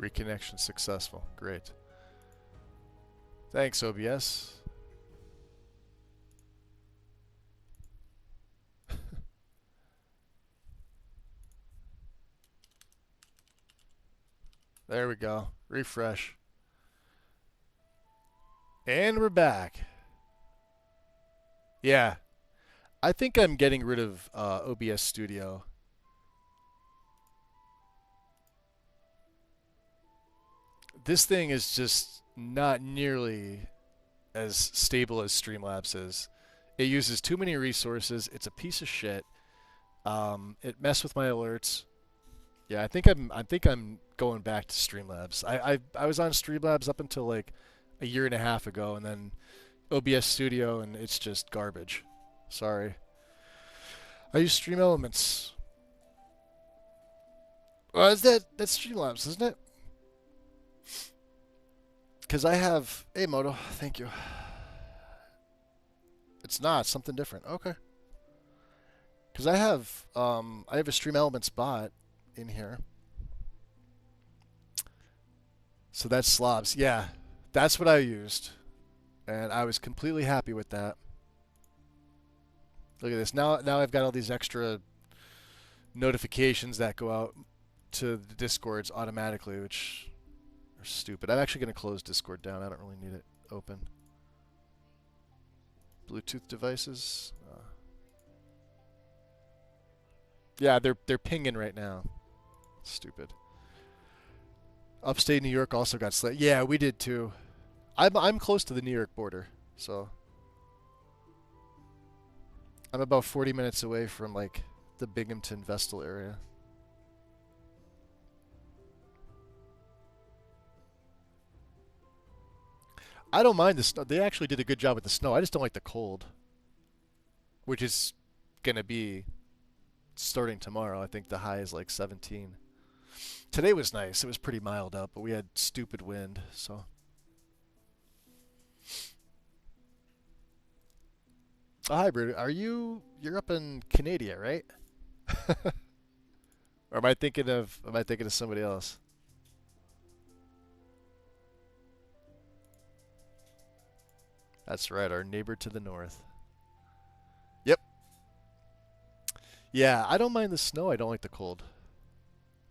Reconnection successful. Great. Thanks, OBS. There we go. Refresh. And we're back. Yeah. I think I'm getting rid of OBS Studio. This thing is just not nearly as stable as Streamlabs is. It uses too many resources. It's a piece of shit. It messed with my alerts. Yeah, I think I'm going back to Streamlabs. I was on Streamlabs up until like a year and a half ago, and then OBS Studio, and it's just garbage. Sorry. I use Stream Elements. Well, that's Streamlabs, isn't it? Because I have... Hey, Moto. Thank you. It's not. It's something different. Okay. Because I have a Stream Elements bot in here. So that's Slobs. Yeah. That's what I used. And I was completely happy with that. Look at this. Now I've got all these extra notifications that go out to the Discords automatically, which are stupid. I'm actually going to close Discord down. I don't really need it open. Bluetooth devices. Yeah, they're pinging right now. Stupid. Upstate New York also got slammed. Yeah, we did too. I'm close to the New York border, so I'm about 40 minutes away from like the Binghamton Vestal area. I don't mind the snow. They actually did a good job with the snow. I just don't like the cold, which is gonna be starting tomorrow. I think the high is like 17. Today was nice. It was pretty mild out, but we had stupid wind, so. A hybrid. You're up in Canada, right? Or am I thinking of somebody else? That's right, our neighbor to the north. Yep. Yeah, I don't mind the snow. I don't like the cold.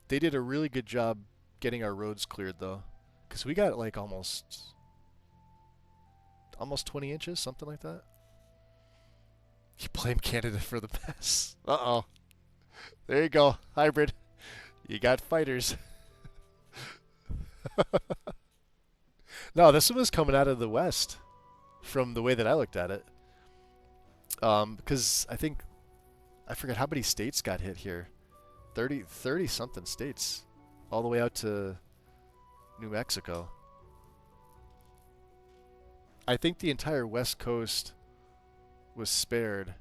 They did a really good job getting our roads cleared, though. Because we got like almost 20 inches, something like that. You blame Canada for the mess. Uh-oh. There you go, hybrid. You got fighters. No, this one was coming out of the west from the way that I looked at it. Because I forget how many states got hit here. 30 something states. All the way out to New Mexico. I think the entire West Coast was spared.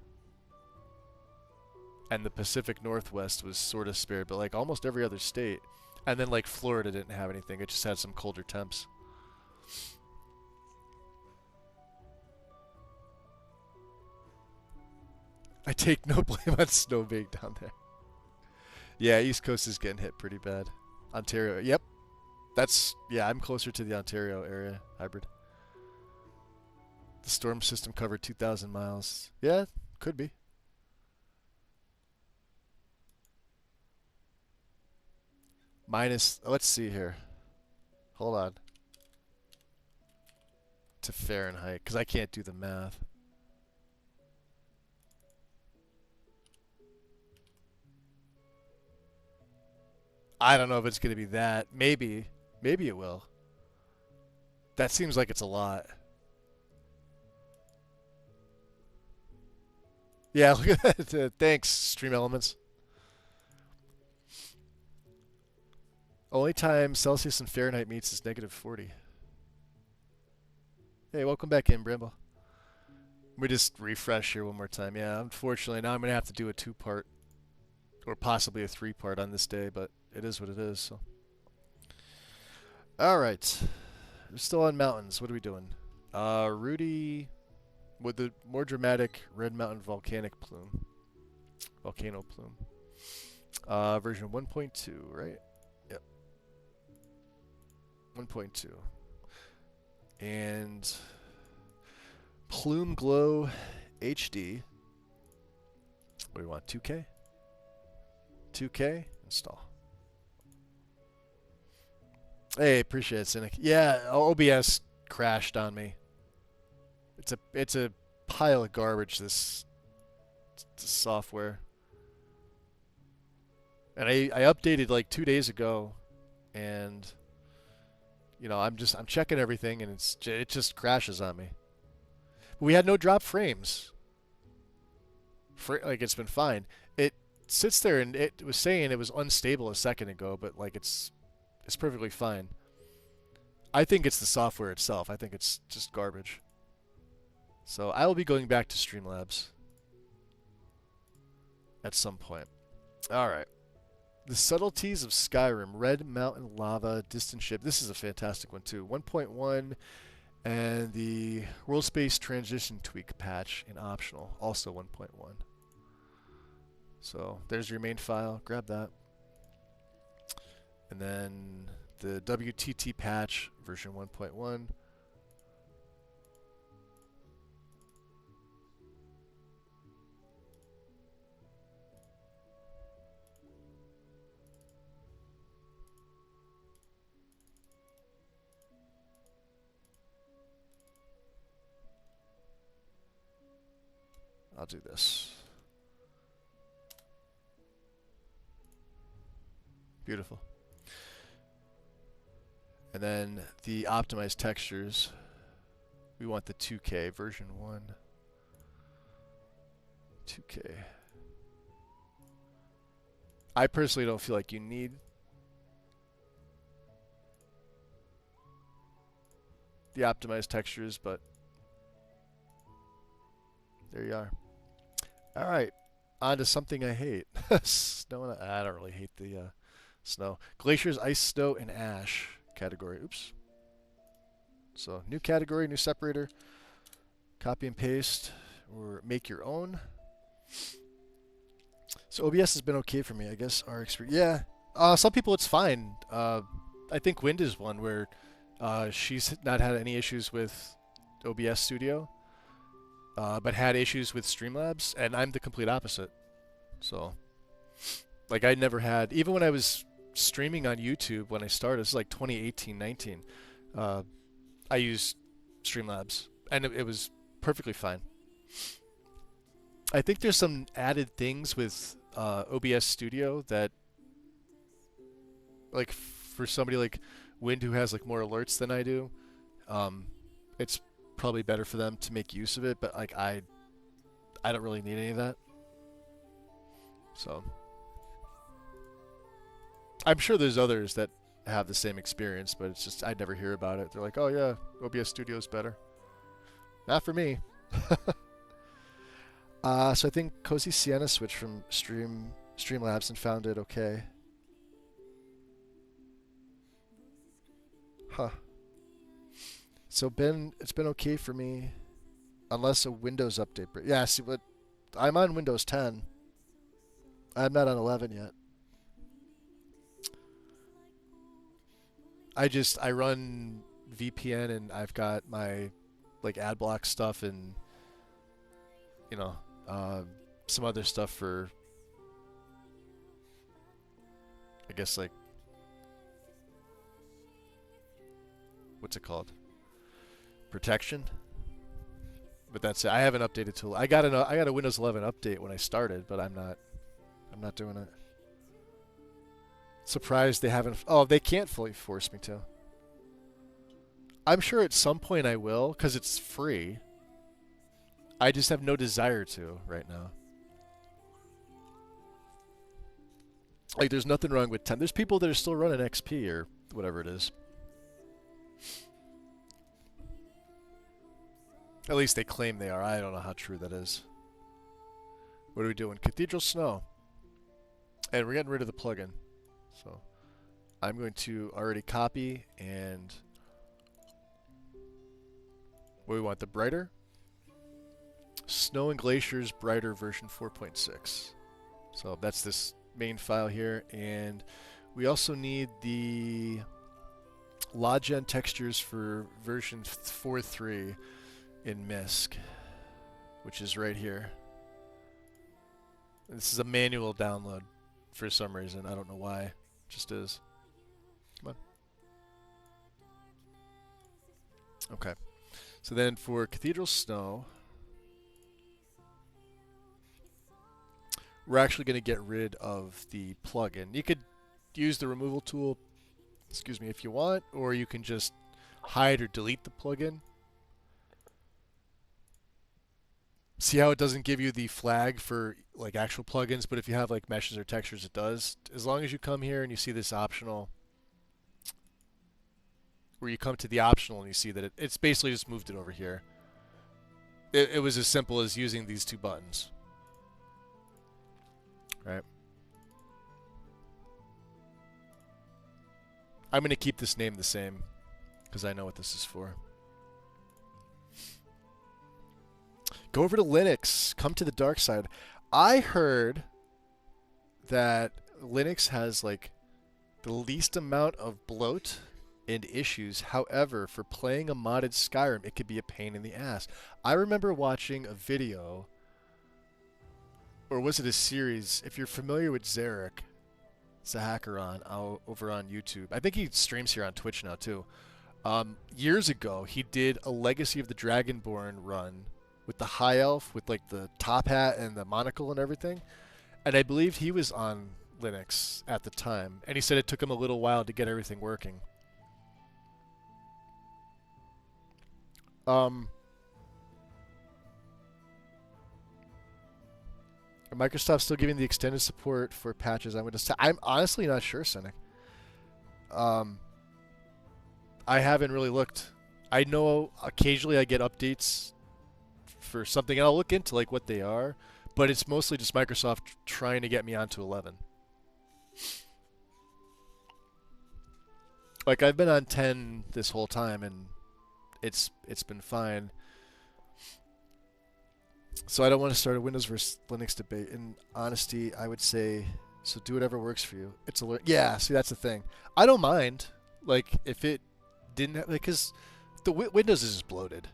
And the Pacific Northwest was sort of spared, but like almost every other state. And then like Florida didn't have anything. It just had some colder temps. I take no blame on snow being down there. Yeah, East Coast is getting hit pretty bad. Ontario, yep. Yeah, I'm closer to the Ontario area, hybrid. The storm system covered 2,000 miles. Yeah, could be. Minus, let's see here. Hold on. To Fahrenheit, because I can't do the math. I don't know if it's going to be that. Maybe. Maybe it will. That seems like it's a lot. Yeah, look at that. Thanks, Stream Elements. Only time Celsius and Fahrenheit meets is -40. Hey, welcome back in, Brimble. Let me just refresh here one more time. Yeah, unfortunately, now I'm going to have to do a 2-part or possibly a 3-part on this day, but it is what it is. So, all right, we're still on mountains. What are we doing? Rudy with the more dramatic Red Mountain volcano plume. Version 1.2, right? Yep. 1.2. And Plume Glow HD. What do we want? 2K? 2K? Install. Hey, appreciate it, Cynic. Yeah, OBS crashed on me. It's a pile of garbage, this software. And I updated like 2 days ago, and you know, I'm checking everything, and it just crashes on me. We had no drop frames. Like, it's been fine. It sits there, and it was saying it was unstable a second ago, but like it's perfectly fine. I think it's the software itself. I think it's just garbage. So I will be going back to Streamlabs at some point. All right. The Subtleties of Skyrim, Red Mountain Lava, Distant Ship. This is a fantastic one too. 1.1, and the World Space Transition Tweak patch in optional, also 1.1. So there's your main file. Grab that. And then the WTT patch version 1.1. I'll do this. Beautiful. And then the optimized textures, we want the 2K version 1. 2K. I personally don't feel like you need the optimized textures, but there you are. All right, on to something I hate. Snow and I don't really hate the snow. Glaciers, ice, snow, and ash category. Oops. So new category, new separator. Copy and paste, or make your own. So OBS has been okay for me, I guess. Our experience, yeah. Some people it's fine. I think Wind is one where she's not had any issues with OBS Studio. But had issues with Streamlabs, and I'm the complete opposite. So, like, I never had, even when I was streaming on YouTube when I started, this is like 2018, 19, I used Streamlabs, and it was perfectly fine. I think there's some added things with OBS Studio that, like, for somebody like Wind who has like more alerts than I do, it's probably better for them to make use of it, but like I don't really need any of that. So I'm sure there's others that have the same experience, but it's just I never hear about it. They're like, oh yeah, OBS Studio's better. Not for me. So I think Cozy Sienna switched from Streamlabs and found it okay. Huh. So it's been okay for me, unless a Windows update. Yeah, see, but I'm on Windows 10. I'm not on 11 yet. I run VPN, and I've got my like ad block stuff, and you know some other stuff for, I guess, like, what's it called? Protection. But that's it. I haven't updated till I got a Windows 11 update when I started, but I'm not doing it. Surprised they haven't. Oh, they can't fully force me to. I'm sure at some point I will, because it's free. I just have no desire to right now. Like, there's nothing wrong with 10. There's people that are still running XP or whatever it is. At least they claim they are. I don't know how true that is. What are we doing? Cathedral Snow. And we're getting rid of the plugin. So I'm going to already copy, and what do we want? The brighter? Snow and Glaciers Brighter version 4.6. So that's this main file here. And we also need the Logen textures for version 4.3 in MISC, which is right here. This is a manual download for some reason. I don't know why. It just is. Come on. Okay. So then for Cathedral Snow, we're actually going to get rid of the plugin. You could use the removal tool, excuse me, if you want, or you can just hide or delete the plugin. See how it doesn't give you the flag for like actual plugins, but if you have like meshes or textures, it does. As long as you come here and you see this optional, where you come to the optional and you see that it's basically just moved it over here. It was as simple as using these two buttons. Right. I'm going to keep this name the same because I know what this is for. Go over to Linux. Come to the dark side. I heard that Linux has like the least amount of bloat and issues. However, for playing a modded Skyrim, it could be a pain in the ass. I remember watching a video, or was it a series? If you're familiar with Zarek, Zahakaron, over on YouTube. I think he streams here on Twitch now too. Years ago, he did a Legacy of the Dragonborn run with the High Elf, with like the top hat and the monocle and everything. And I believe he was on Linux at the time. And he said it took him a little while to get everything working. Are Microsoft still giving the extended support for patches? I'm honestly not sure, Cynic. I haven't really looked. I know occasionally I get updates for something, and I'll look into like what they are, but it's mostly just Microsoft trying to get me onto 11. Like I've been on 10 this whole time, and it's been fine. So I don't want to start a Windows versus Linux debate. In honesty, I would say, so do whatever works for you. It's a yeah. See, that's the thing. I don't mind. Like if it didn't have, like, because the Windows is just bloated.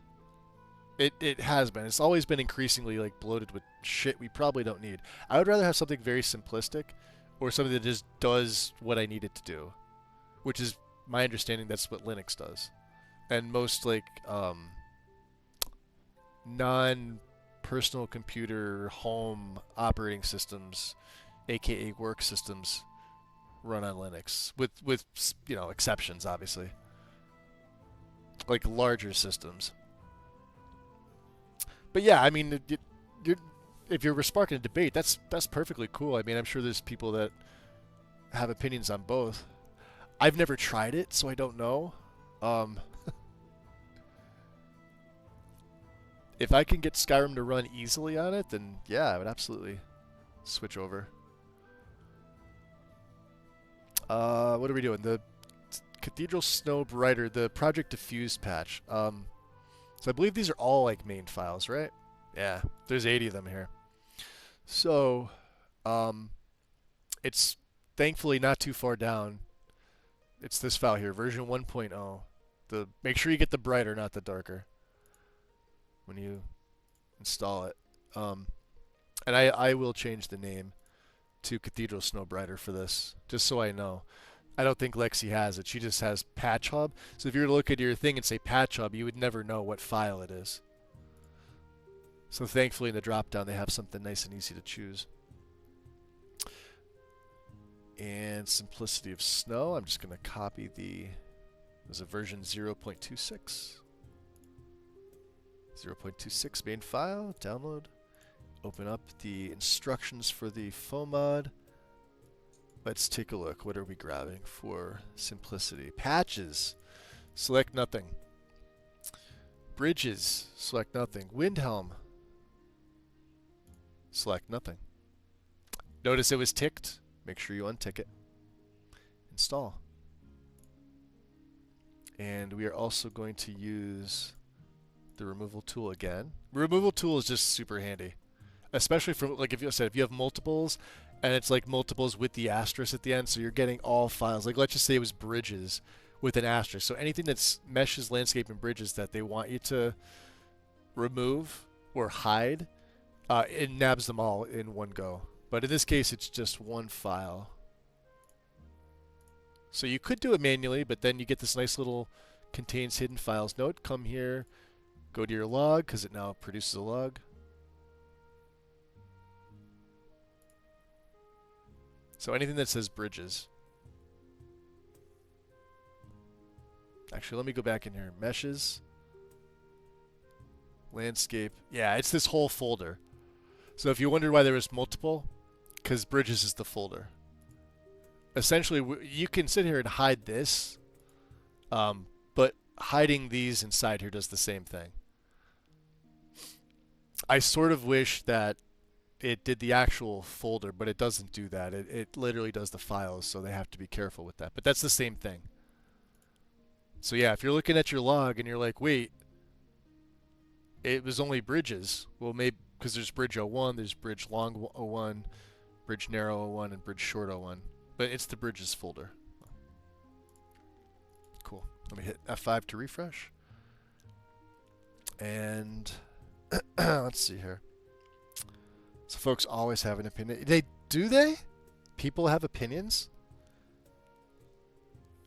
It has been. It's always been increasingly like bloated with shit we probably don't need. I would rather have something very simplistic, or something that just does what I need it to do, which is my understanding. That's what Linux does, and most like non-personal computer home operating systems, aka work systems, run on Linux with you know, exceptions obviously, like larger systems. But yeah, I mean, if you're sparking a debate, that's perfectly cool. I mean, I'm sure there's people that have opinions on both. I've never tried it, so I don't know. If I can get Skyrim to run easily on it, then yeah, I would absolutely switch over. What are we doing? The Cathedral Snow Brighter, the Project Diffuse patch. So I believe these are all like main files, right? Yeah, there's 80 of them here. So it's thankfully not too far down. It's this file here, version 1.0. Make sure you get the brighter, not the darker, when you install it. And I will change the name to Cathedral Snow Brighter for this, just so I know. I don't think Lexy has it. She just has Patch Hub. So if you were to look at your thing and say Patch Hub, you would never know what file it is. So thankfully in the drop-down they have something nice and easy to choose. And Simplicity of Snow, I'm just going to copy there's a version 0.26. 0.26 main file, download. Open up the instructions for the FOMod. Let's take a look. What are we grabbing for simplicity? Patches. Select nothing. Bridges. Select nothing. Windhelm. Select nothing. Notice it was ticked. Make sure you untick it. Install. And we are also going to use the removal tool again. Removal tool is just super handy. Especially for, like, if you have multiples, and it's like multiples with the asterisk at the end, so you're getting all files. Like, let's just say it was bridges with an asterisk. So anything that's meshes, landscape, and bridges that they want you to remove or hide, it nabs them all in one go. But in this case, it's just one file. So you could do it manually, but then you get this nice little contains hidden files note. Come here, go to your log, because it now produces a log. So anything that says bridges. Actually, let me go back in here. Meshes. Landscape. Yeah, it's this whole folder. So if you wondered why there was multiple, because bridges is the folder. Essentially, you can sit here and hide this, but hiding these inside here does the same thing. I sort of wish that it did the actual folder, but it doesn't do that. It literally does the files, so they have to be careful with that. But that's the same thing. So yeah, if you're looking at your log and you're like, wait, it was only bridges. Well, maybe because there's bridge 01, there's bridge long 01, bridge narrow 01, and bridge short 01. But it's the bridges folder. Cool. Let me hit F5 to refresh. And let's see here. So folks always have an opinion. Do they? People have opinions?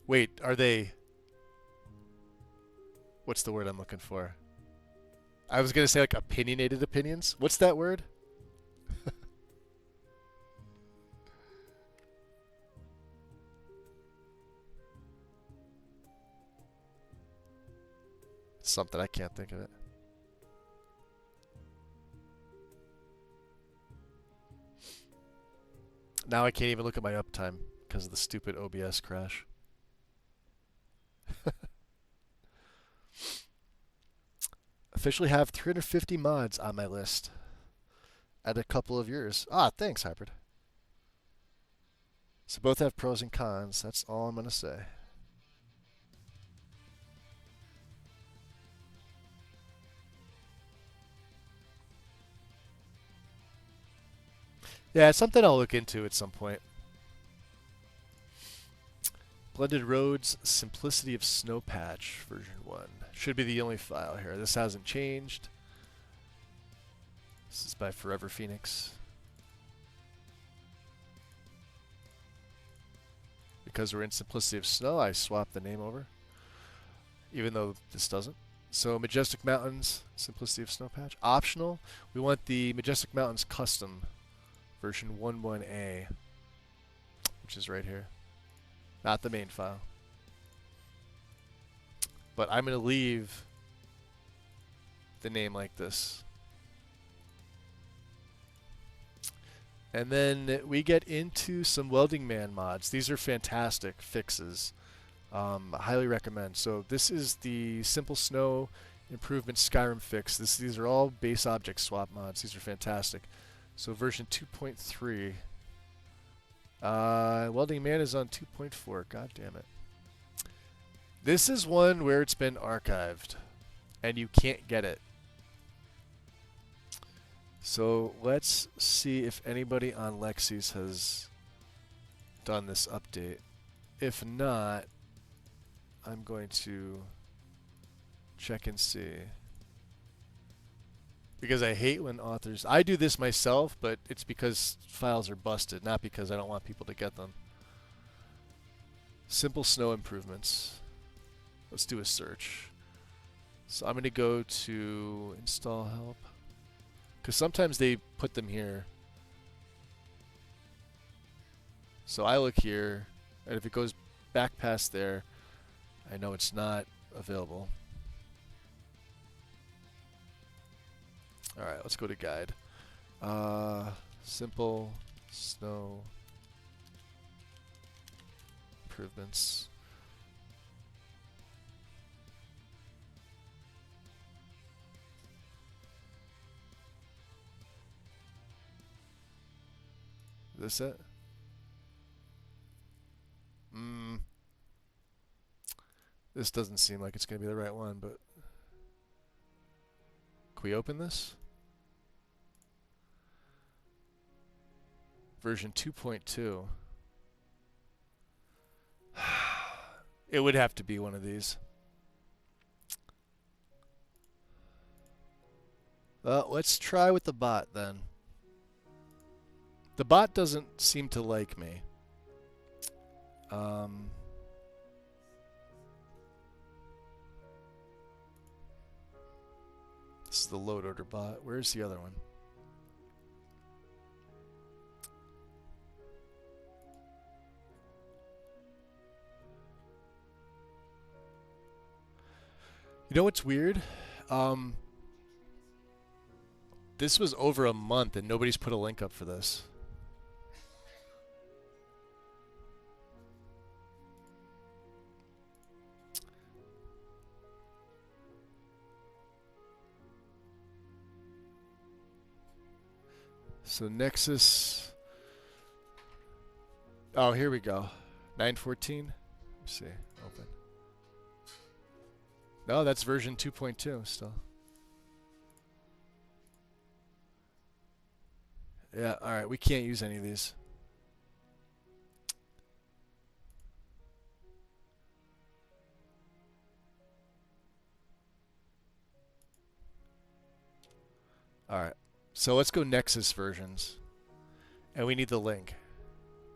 Wait, are they... What's the word I'm looking for? I was going to say like opinionated opinions. What's that word? Something, I can't think of it. Now I can't even look at my uptime because of the stupid OBS crash. Officially have 350 mods on my list. Add a couple of yours. Ah, thanks, Hybrid. So both have pros and cons. That's all I'm going to say. Yeah, it's something I'll look into at some point. Blended Roads Simplicity of Snow Patch version 1. Should be the only file here. This hasn't changed. This is by Forever Phoenix. Because we're in Simplicity of Snow, I swapped the name over. Even though this doesn't. So Majestic Mountains, Simplicity of Snow Patch. Optional, we want the Majestic Mountains Custom version 11A, which is right here. Not the main file. But I'm going to leave the name like this. And then we get into some Welding Man mods. These are fantastic fixes. I highly recommend. So this is the Simple Snow Improvement Skyrim fix. These are all base object swap mods. These are fantastic. So version 2.3. Welding Man is on 2.4. God damn it. This is one where it's been archived, and you can't get it. So let's see if anybody on Lexy's has done this update. If not, I'm going to check and see. Because I hate when authors... I do this myself, but it's because files are busted, not because I don't want people to get them. Simple Snow Improvements. Let's do a search. So I'm going to go to Install Help. Because sometimes they put them here. So I look here, and if it goes back past there, I know it's not available. Alright, let's go to Guide. Simple Snow Improvements. Is this it? This doesn't seem like it's going to be the right one, but... Can we open this? Version 2.2. It would have to be one of these. Well, let's try with the bot then. The bot doesn't seem to like me. This is the load order bot. Where's the other one? You know what's weird? This was over a month and nobody's put a link up for this. So Nexus. Oh, here we go. 9.14. Let's see. Open. No, that's version 2.2 still. Yeah, alright, we can't use any of these. Alright, so let's go Nexus versions. And we need the link.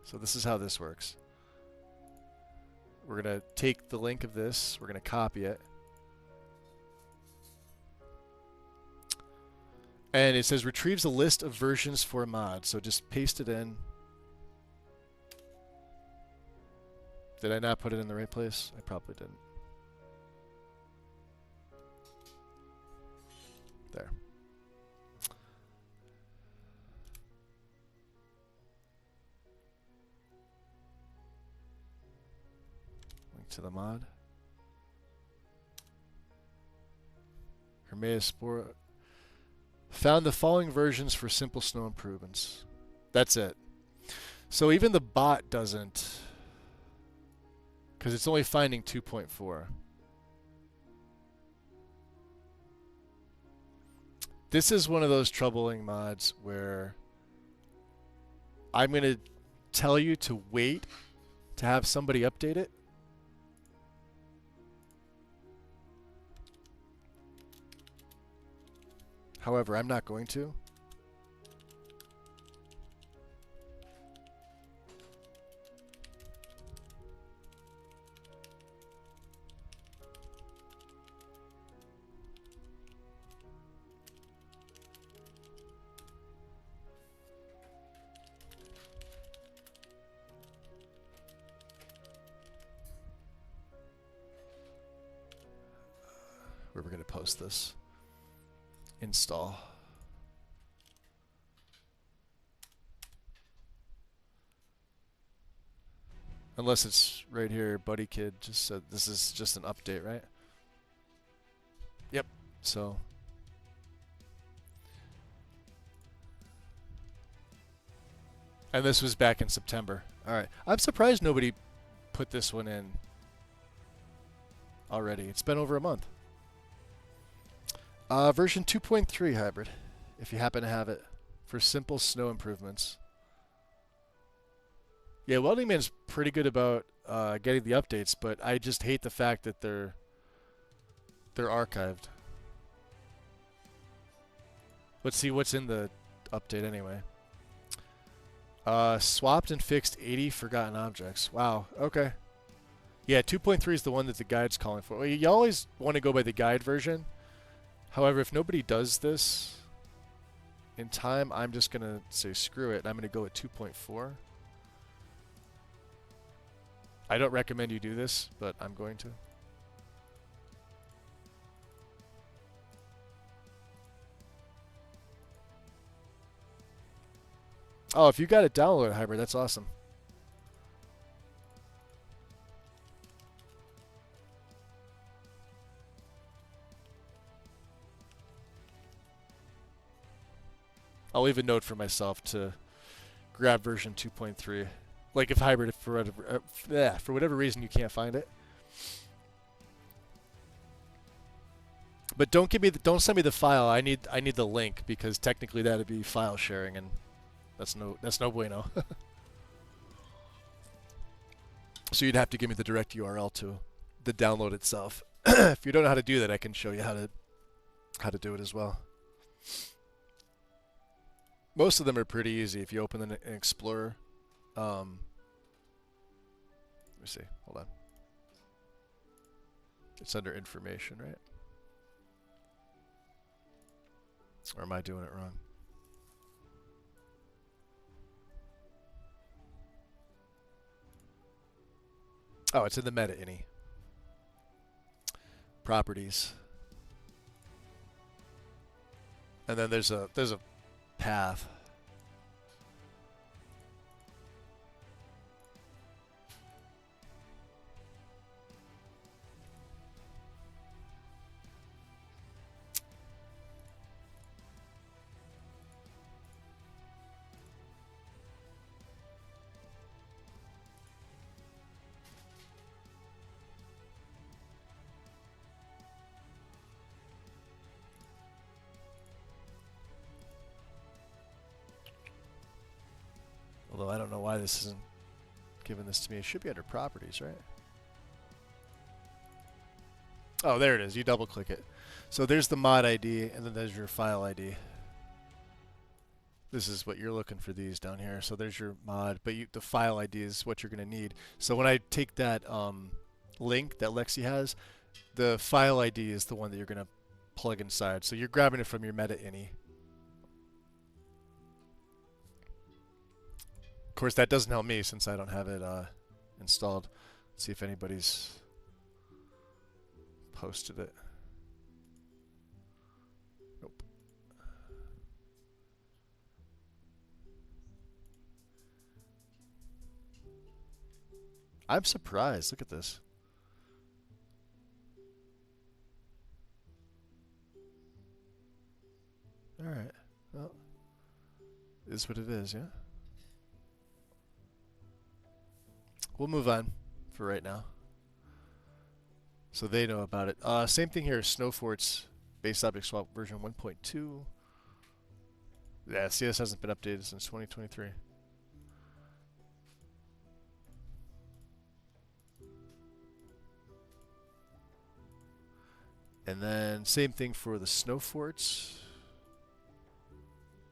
So this is how this works. We're going to take the link of this, we're going to copy it. And it says retrieves a list of versions for mod. So just paste it in. Did I not put it in the right place? I probably didn't. There. Link to the mod. Hermeus Spore. Found the following versions for simple snow improvements. That's it. So even the bot doesn't, because it's only finding 2.4. This is one of those troubling mods where I'm going to tell you to wait to have somebody update it. However, I'm not going to. Where we're going to post this. Install. Unless it's right here, Buddy Kid just said this is just an update, right? Yep. So. And this was back in September. Alright. I'm surprised nobody put this one in already. It's been over a month. Version 2.3 hybrid, if you happen to have it, for simple snow improvements. Yeah, Welding Man's pretty good about getting the updates, but I just hate the fact that they're archived. Let's see what's in the update anyway. Swapped and fixed 80 forgotten objects. Wow, okay. Yeah, 2.3 is the one that the guide's calling for. Well, you always want to go by the guide version. However, if nobody does this in time, I'm just going to say screw it, and I'm going to go at 2.4. I don't recommend you do this, but I'm going to. Oh, if you got it downloaded, Hybrid, that's awesome. I'll leave a note for myself to grab version 2.3. Like if Hybrid, for whatever reason you can't find it. But don't send me the file. I need the link, because technically that'd be file sharing, and that's no bueno. So you'd have to give me the direct URL to the download itself. If you don't know how to do that, I can show you how to do it as well. Most of them are pretty easy if you open an Explorer. Let me see. Hold on. It's under information, right? Or am I doing it wrong? Oh, it's in the meta ini. Properties. And then there's a path. Although I don't know why this isn't giving this to me. It should be under properties, right? Oh, there it is. You double click it. So there's the mod ID, and then there's your file ID. This is what you're looking for, these down here. So there's your mod, but the file ID is what you're going to need. So when I take that link that Lexy has, the file ID is the one that you're going to plug inside. So you're grabbing it from your meta ini. Of course, that doesn't help me since I don't have it installed. Let's see if anybody's posted it. Nope. I'm surprised. Look at this. All right. Well, it is what it is, yeah? We'll move on for right now. So they know about it. Same thing here, Snowfort's base object swap version 1.2. Yeah, CS hasn't been updated since 2023. And then same thing for the Snowforts.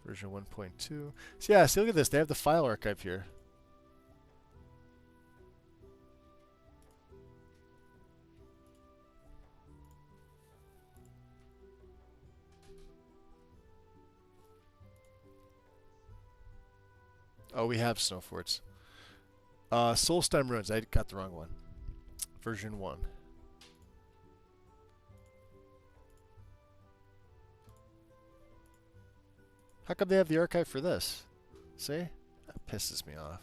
Version 1.2. So yeah, see, look at this. They have the file archive here. Oh, we have Snowforts. Soulstorm Ruins. I got the wrong one. Version 1. How come they have the archive for this? See? That pisses me off.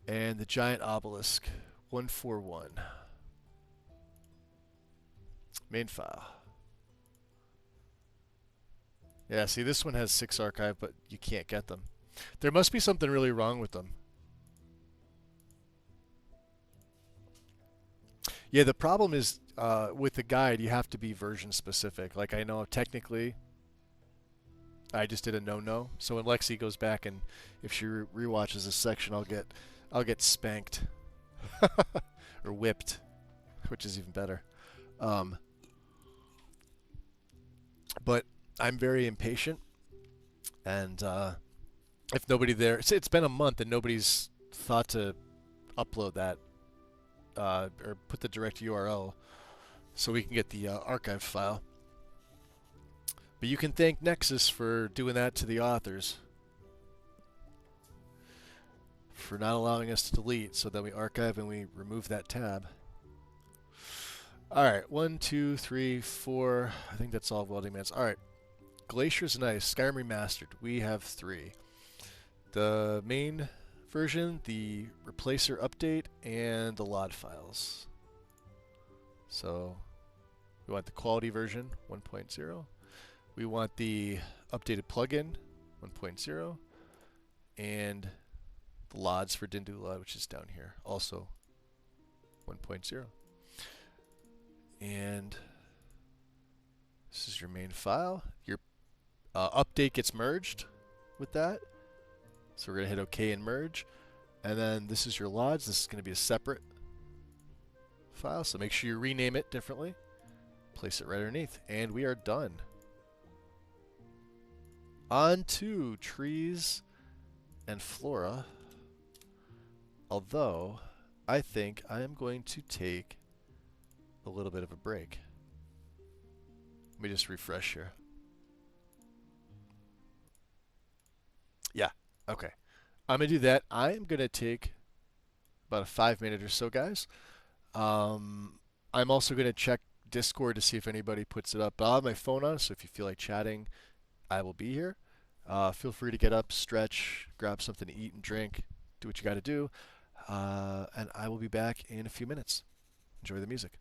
And the Giant Obelisk. 141. Main file. Yeah, see, this one has 6 archive, but you can't get them. There must be something really wrong with them. Yeah, the problem is with the guide, you have to be version specific. Like, I know technically I just did a no-no. So when Lexy goes back and if she rewatches this section, I'll get spanked or whipped, which is even better. But I'm very impatient, and if nobody there, it's been a month and nobody's thought to upload that or put the direct URL so we can get the archive file. But you can thank Nexus for doing that to the authors, for not allowing us to delete, so that we archive and we remove that tab. Alright, 1, 2, 3, 4. I think that's all welding mans. Alright. Glacier's and Ice, Skyrim Remastered. We have 3. The main version, the replacer update, and the LOTD files. So we want the quality version 1.0. We want the updated plugin 1.0, and the LOTDs for Dindulad, which is down here, also 1.0. And this is your main file. Your update gets merged with that. So we're going to hit OK and merge. And then this is your lodge. This is going to be a separate file, so make sure you rename it differently. Place it right underneath, and we are done. On to trees and flora. Although, I think I am going to take a little bit of a break. Let me just refresh here. Yeah, okay. I'm going to do that. I am going to take about a 5 minute or so, guys. I'm also going to check Discord to see if anybody puts it up. I'll have my phone on, so if you feel like chatting, I will be here. Feel free to get up, stretch, grab something to eat and drink, do what you got to do. And I will be back in a few minutes. Enjoy the music.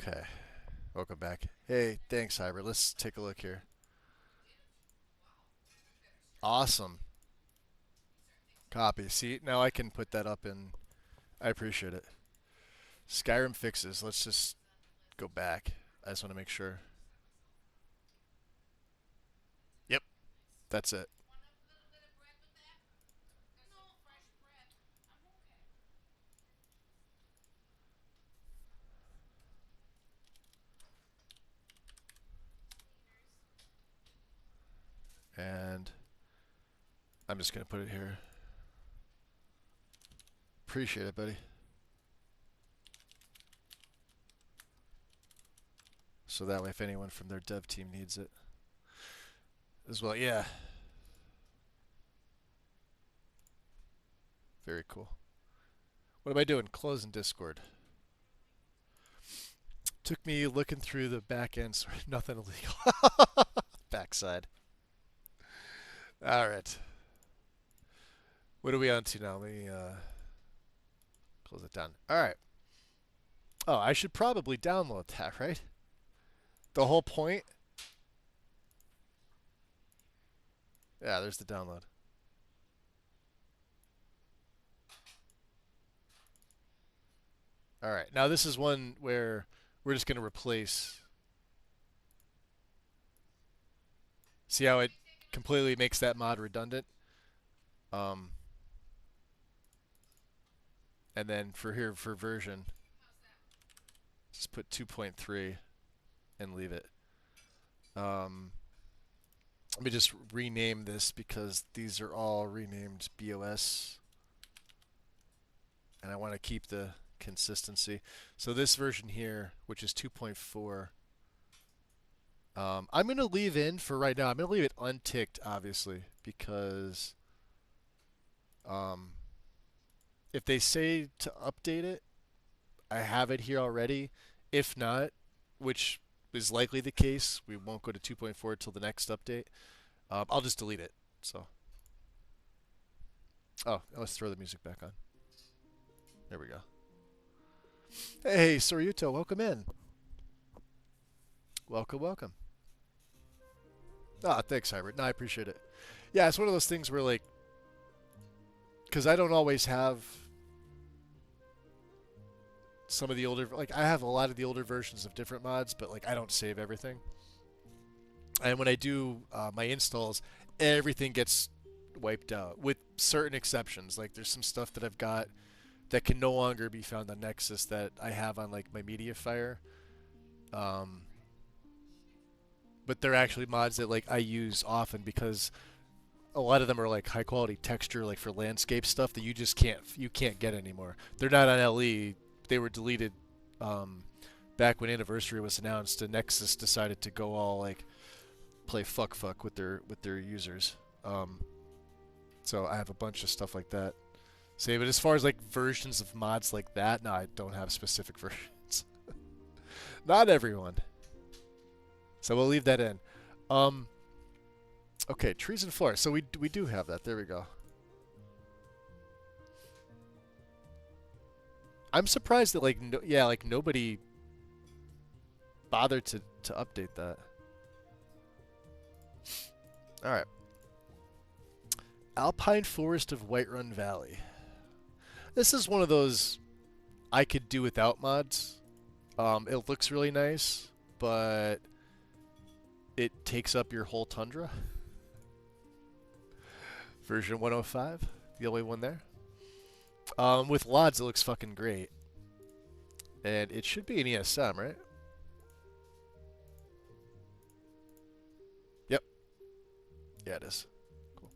Okay. Welcome back. Hey, thanks, Hybrid. Let's take a look here. Awesome. Copy. See, now I can put that up in. I appreciate it. Skyrim fixes. Let's just go back. I just want to make sure. Yep, that's it. And I'm just going to put it here. Appreciate it, buddy. So that way if anyone from their dev team needs it as well. Yeah. Very cool. What am I doing? Closing Discord. Took me looking through the back end. Sorry, nothing illegal. Backside. All right. What are we on to now? Let me close it down. All right. Oh, I should probably download that, right? The whole point? Yeah, there's the download. All right. Now this is one where we're just going to replace. See how it completely makes that mod redundant? And then for here, for version, just put 2.3 and leave it. Let me just rename this because these are all renamed BOS. And I want to keep the consistency. So this version here, which is 2.4, I'm going to leave in for right now. I'm going to leave it unticked, obviously, because if they say to update it, I have it here already. If not, which is likely the case, we won't go to 2.4 till the next update. I'll just delete it. So, oh, let's throw the music back on. There we go. Hey, Soryuto, welcome in. Welcome, welcome. Ah, thanks, Hybrid. No, I appreciate it. Yeah, it's one of those things where, like, because I don't always have some of the older, like, I have a lot of the older versions of different mods, but, like, I don't save everything. And when I do my installs, everything gets wiped out, with certain exceptions. Like, there's some stuff that I've got that can no longer be found on Nexus that I have on, like, my MediaFire. But they're actually mods that, like, I use often because a lot of them are, like, high quality texture, like, for landscape stuff that you just can't get anymore. They're not on LE. They were deleted back when Anniversary was announced, and Nexus decided to go all like play fuck with their users. So I have a bunch of stuff like that. Say, but as far as like versions of mods like that, no, I don't have specific versions. Not everyone. So we'll leave that in. Okay, trees and floors. So we do have that. There we go. I'm surprised that like like nobody bothered to update that. All right. Alpine Forest of Whiterun Valley. This is one of those I could do without mods. It looks really nice, but it takes up your whole tundra. Version 105, the only one there. With LOTDs, it looks fucking great. And it should be an ESM, right? Yep. Yeah, it is. Cool.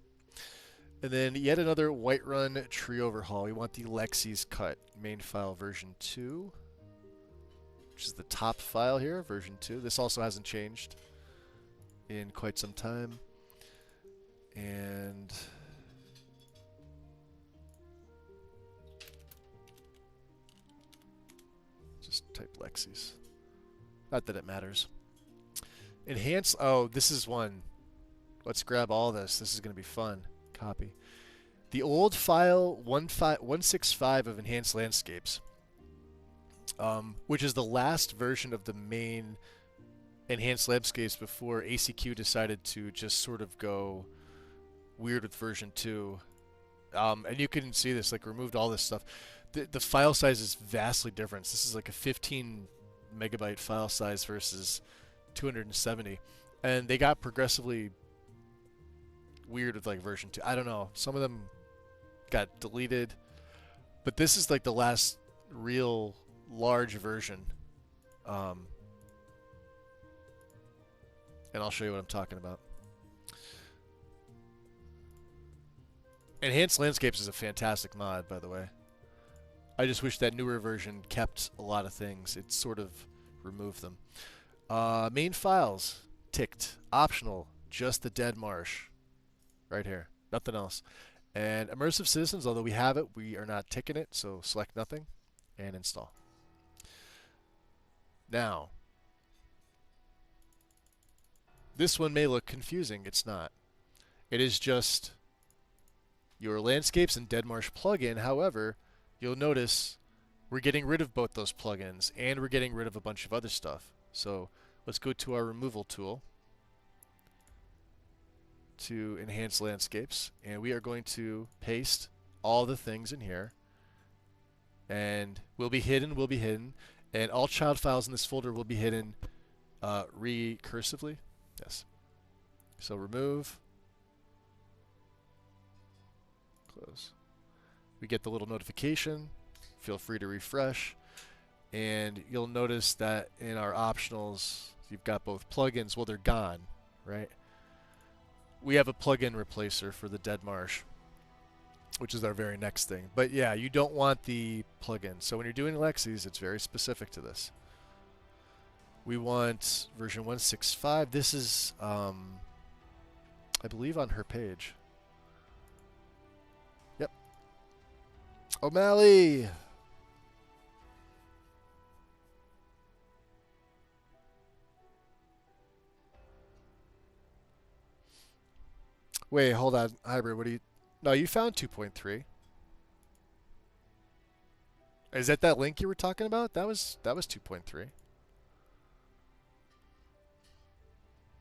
And then yet another Whiterun tree overhaul. We want the Lexy's cut. Main file version 2. Which is the top file here, version 2. This also hasn't changed in quite some time. And just type Lexy's. Not that it matters. Enhance. Oh, this is one. Let's grab all this. This is going to be fun. Copy. The old file 165 of Enhanced Landscapes, which is the last version of the main Enhanced Landscapes before ACQ decided to just sort of go weird with version 2. And you can see this, like, removed all this stuff. The file size is vastly different. This is like a 15 megabyte file size versus 270. And they got progressively weird with like version 2. I don't know. Some of them got deleted. But this is like the last real large version. And I'll show you what I'm talking about. Enhanced Landscapes is a fantastic mod, by the way. I just wish that newer version kept a lot of things. It sort of removed them. Main files, ticked. Optional, just the dead marsh. Right here. Nothing else. And Immersive Citizens, although we have it, we are not ticking it, so select nothing and install. Now, this one may look confusing. It's not. It is just your Landscapes and Dead Marsh plugin. However, you'll notice we're getting rid of both those plugins, and we're getting rid of a bunch of other stuff. So let's go to our removal tool to Enhance Landscapes, and we are going to paste all the things in here, and will be hidden, and all child files in this folder will be hidden recursively. Yes. So remove, close. We get the little notification. Feel free to refresh, and you'll notice that in our optionals, you've got both plugins. Well, they're gone, right? We have a plugin replacer for the Dead Marsh, which is our very next thing. But yeah, you don't want the plugin. So when you're doing Lexy's, it's very specific to this. We want version 165. This is, I believe, on her page. Yep. O'Malley! Wait, hold on. Hybrid, what do you... No, you found 2.3. Is that link you were talking about? That was 2.3.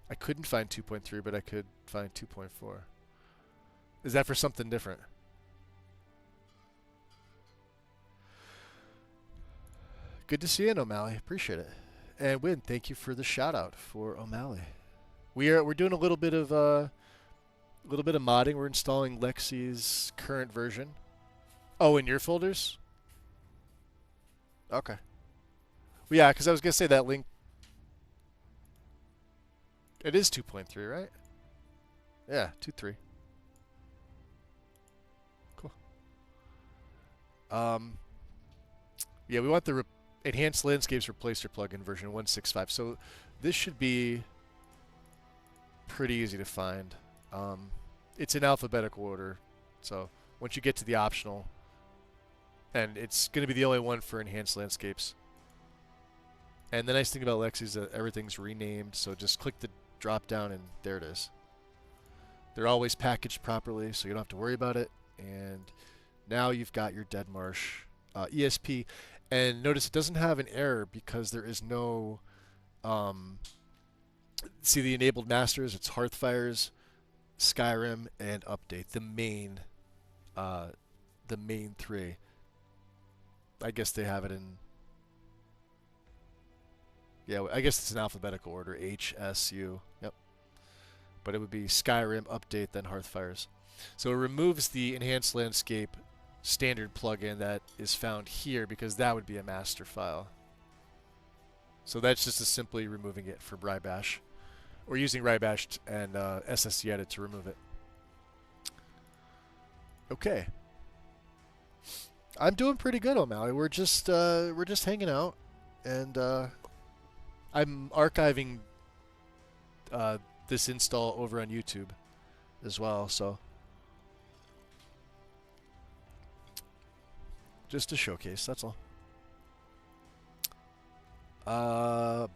I couldn't find 2.3, but I could find 2.4. Is that for something different? Good to see you, O'Malley. Appreciate it. And Win, thank you for the shout out for O'Malley. We're doing a little bit of modding. We're installing Lexy's current version. Oh, in your folders? Okay. Well, yeah, because I was going to say that link. It is 2.3, right? Yeah, 2.3. Cool. Yeah, we want the Enhanced Landscapes Replacer plugin version 165. So this should be pretty easy to find. It's in alphabetical order. So once you get to the optional, and it's going to be the only one for Enhanced Landscapes. And the nice thing about Lexy is that everything's renamed, so just click the drop down and there it is. They're always packaged properly, so you don't have to worry about it. And now you've got your Dead Marsh ESP. And notice it doesn't have an error because there is no... see the enabled masters, it's Hearthfires, Skyrim, and Update. The main three. I guess they have it in... Yeah, I guess it's in alphabetical order. H, S, U. Yep. But it would be Skyrim, Update, then Hearthfires. So it removes the Enhanced Landscape standard plugin that is found here because that would be a master file. So that's just as simply removing it for Rybash. Or using Rybash and SSC Edit to remove it. Okay. I'm doing pretty good, O'Malley. We're just hanging out, and I'm archiving this install over on YouTube as well, so just to showcase, that's all.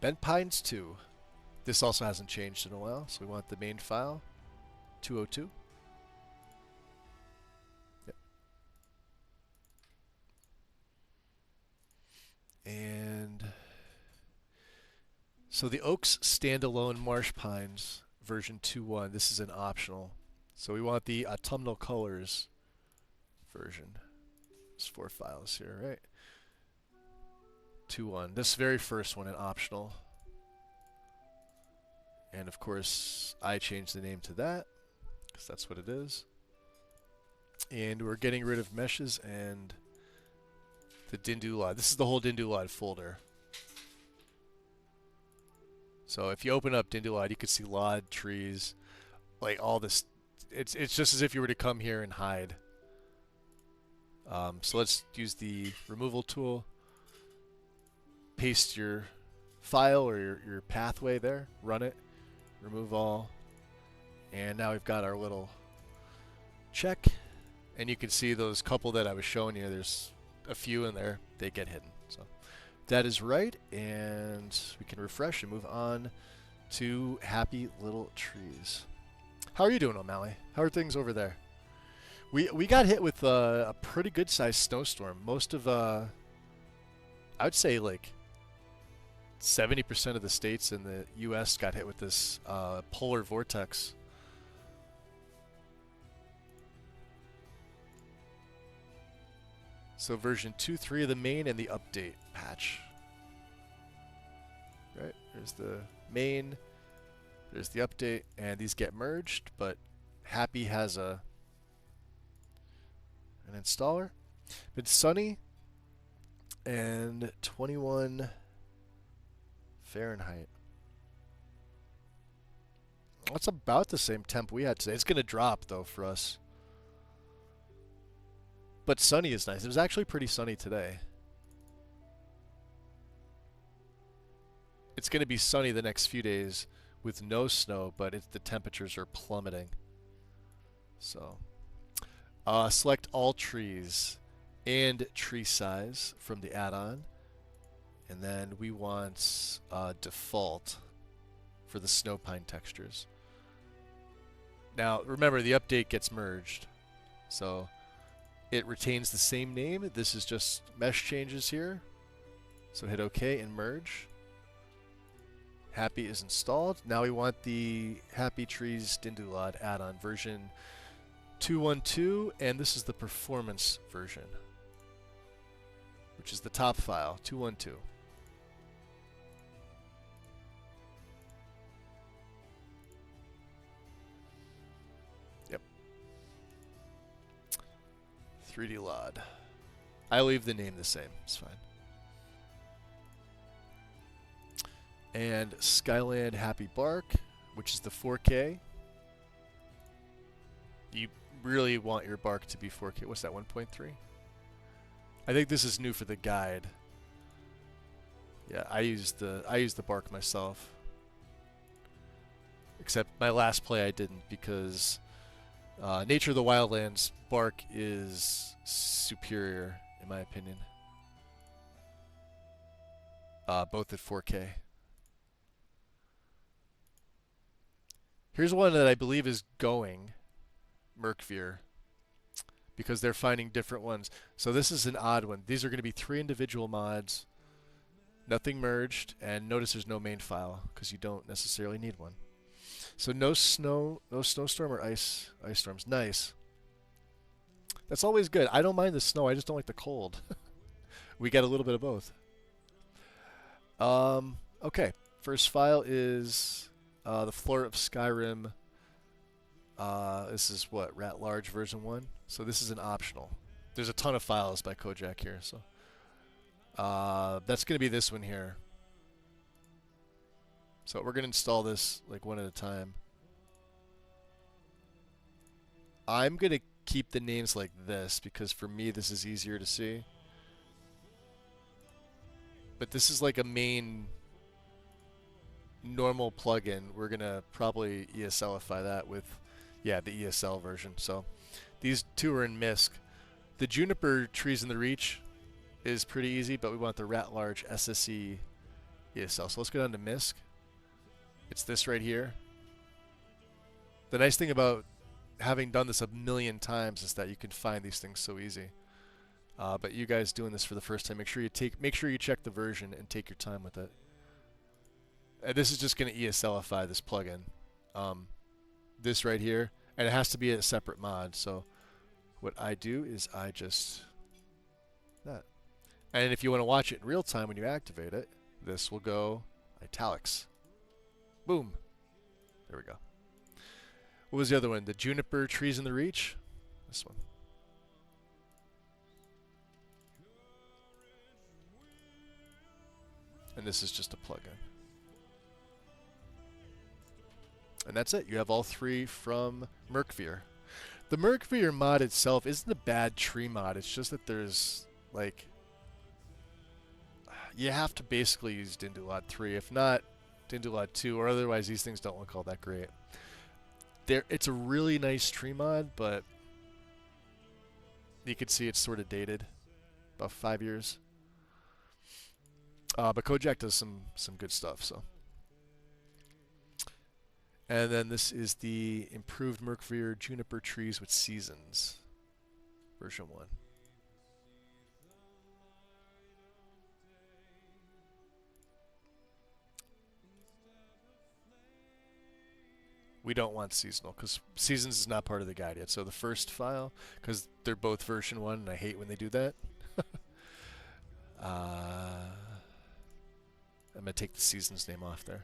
Bent Pines 2. This also hasn't changed in a while, so we want the main file, 202. Yep. And so the Oaks Standalone Marsh Pines version 2.1, this is an optional. So we want the Autumnal Colors version. There's 4 files here, right? 2.1. This very first one, an optional. And of course, I changed the name to that, because that's what it is. And we're getting rid of meshes and the Dindulod. This is the whole Dindulod folder. So if you open up Dindulod, you can see lod, trees, like all this. It's just as if you were to come here and hide. So let's use the removal tool. Paste your file or your pathway there. Run it. Remove all. And now we've got our little check. And you can see those couple that I was showing you. There's a few in there. They get hidden. So that is right. And we can refresh and move on to Happy Little Trees. How are you doing, O'Malley? How are things over there? We got hit with a pretty good sized snowstorm. Most of I would say like 70% of the states in the U.S. got hit with this polar vortex. So version 2.3 of the main and the update patch. Right, there's the main, there's the update, and these get merged, but Happy has an installer. It's sunny and 21 Fahrenheit. That's about the same temp we had today. It's going to drop, though, for us. But sunny is nice. It was actually pretty sunny today. It's going to be sunny the next few days with no snow, but the temperatures are plummeting. So, select all trees and tree size from the add-on. And then we want default for the snow pine textures. Now, remember, the update gets merged. So it retains the same name. This is just mesh changes here. So hit OK and merge. Happy is installed. Now we want the Happy Trees Dindulod add-on version 2.1.2, and this is the performance version, which is the top file, 2.1.2. Yep. 3D LOD. I leave the name the same. It's fine. And Skyland Happy Bark, which is the 4K. You really want your bark to be 4K. What's that, 1.3? I think this is new for the guide. Yeah, I used the bark myself. Except my last play I didn't because Nature of the Wildlands bark is superior in my opinion. Both at 4K. Here's one that I believe is going Merkvir because they're finding different ones. So this is an odd one. These are going to be 3 individual mods, nothing merged, and notice there's no main file because you don't necessarily need one. So no snow, no snowstorm or ice storms. Nice. That's always good. I don't mind the snow. I just don't like the cold. We get a little bit of both. Okay. First file is the floor of Skyrim. This is what, Rat Large version 1. So this is an optional. There's a ton of files by Kojak here. So that's going to be this one here. So we're going to install this like one at a time. I'm going to keep the names like this because for me this is easier to see. But this is like a main normal plugin. We're going to probably ESLify that with, yeah, the ESL version. So these two are in MISC. The Juniper Trees in the Reach is pretty easy, but we want the Rat Large SSE ESL. So let's go down to MISC. It's this right here. The nice thing about having done this a million times is that you can find these things so easy. But you guys doing this for the first time, make sure you check the version and take your time with it. This is just going to ESLify this plugin. This right here, and it has to be a separate mod. So what I do is I just that. And if you want to watch it in real time when you activate it, this will go italics. Boom. There we go. What was the other one? The Juniper Trees in the Reach? This one. And this is just a plugin. And that's it. You have all 3 from Merkvir. The Merkvir mod itself isn't a bad tree mod. It's just that there's, like, you have to basically use Dindulot 3. If not, Dindulot 2, or otherwise these things don't look all that great. It's a really nice tree mod, but you can see it's sort of dated. About 5 years. But Kojak does some good stuff, so. And then this is the improved Merkvir Juniper Trees with Seasons, version 1. We don't want seasonal because Seasons is not part of the guide yet. So the first file, because they're both version 1, and I hate when they do that. I'm going to take the Seasons name off there.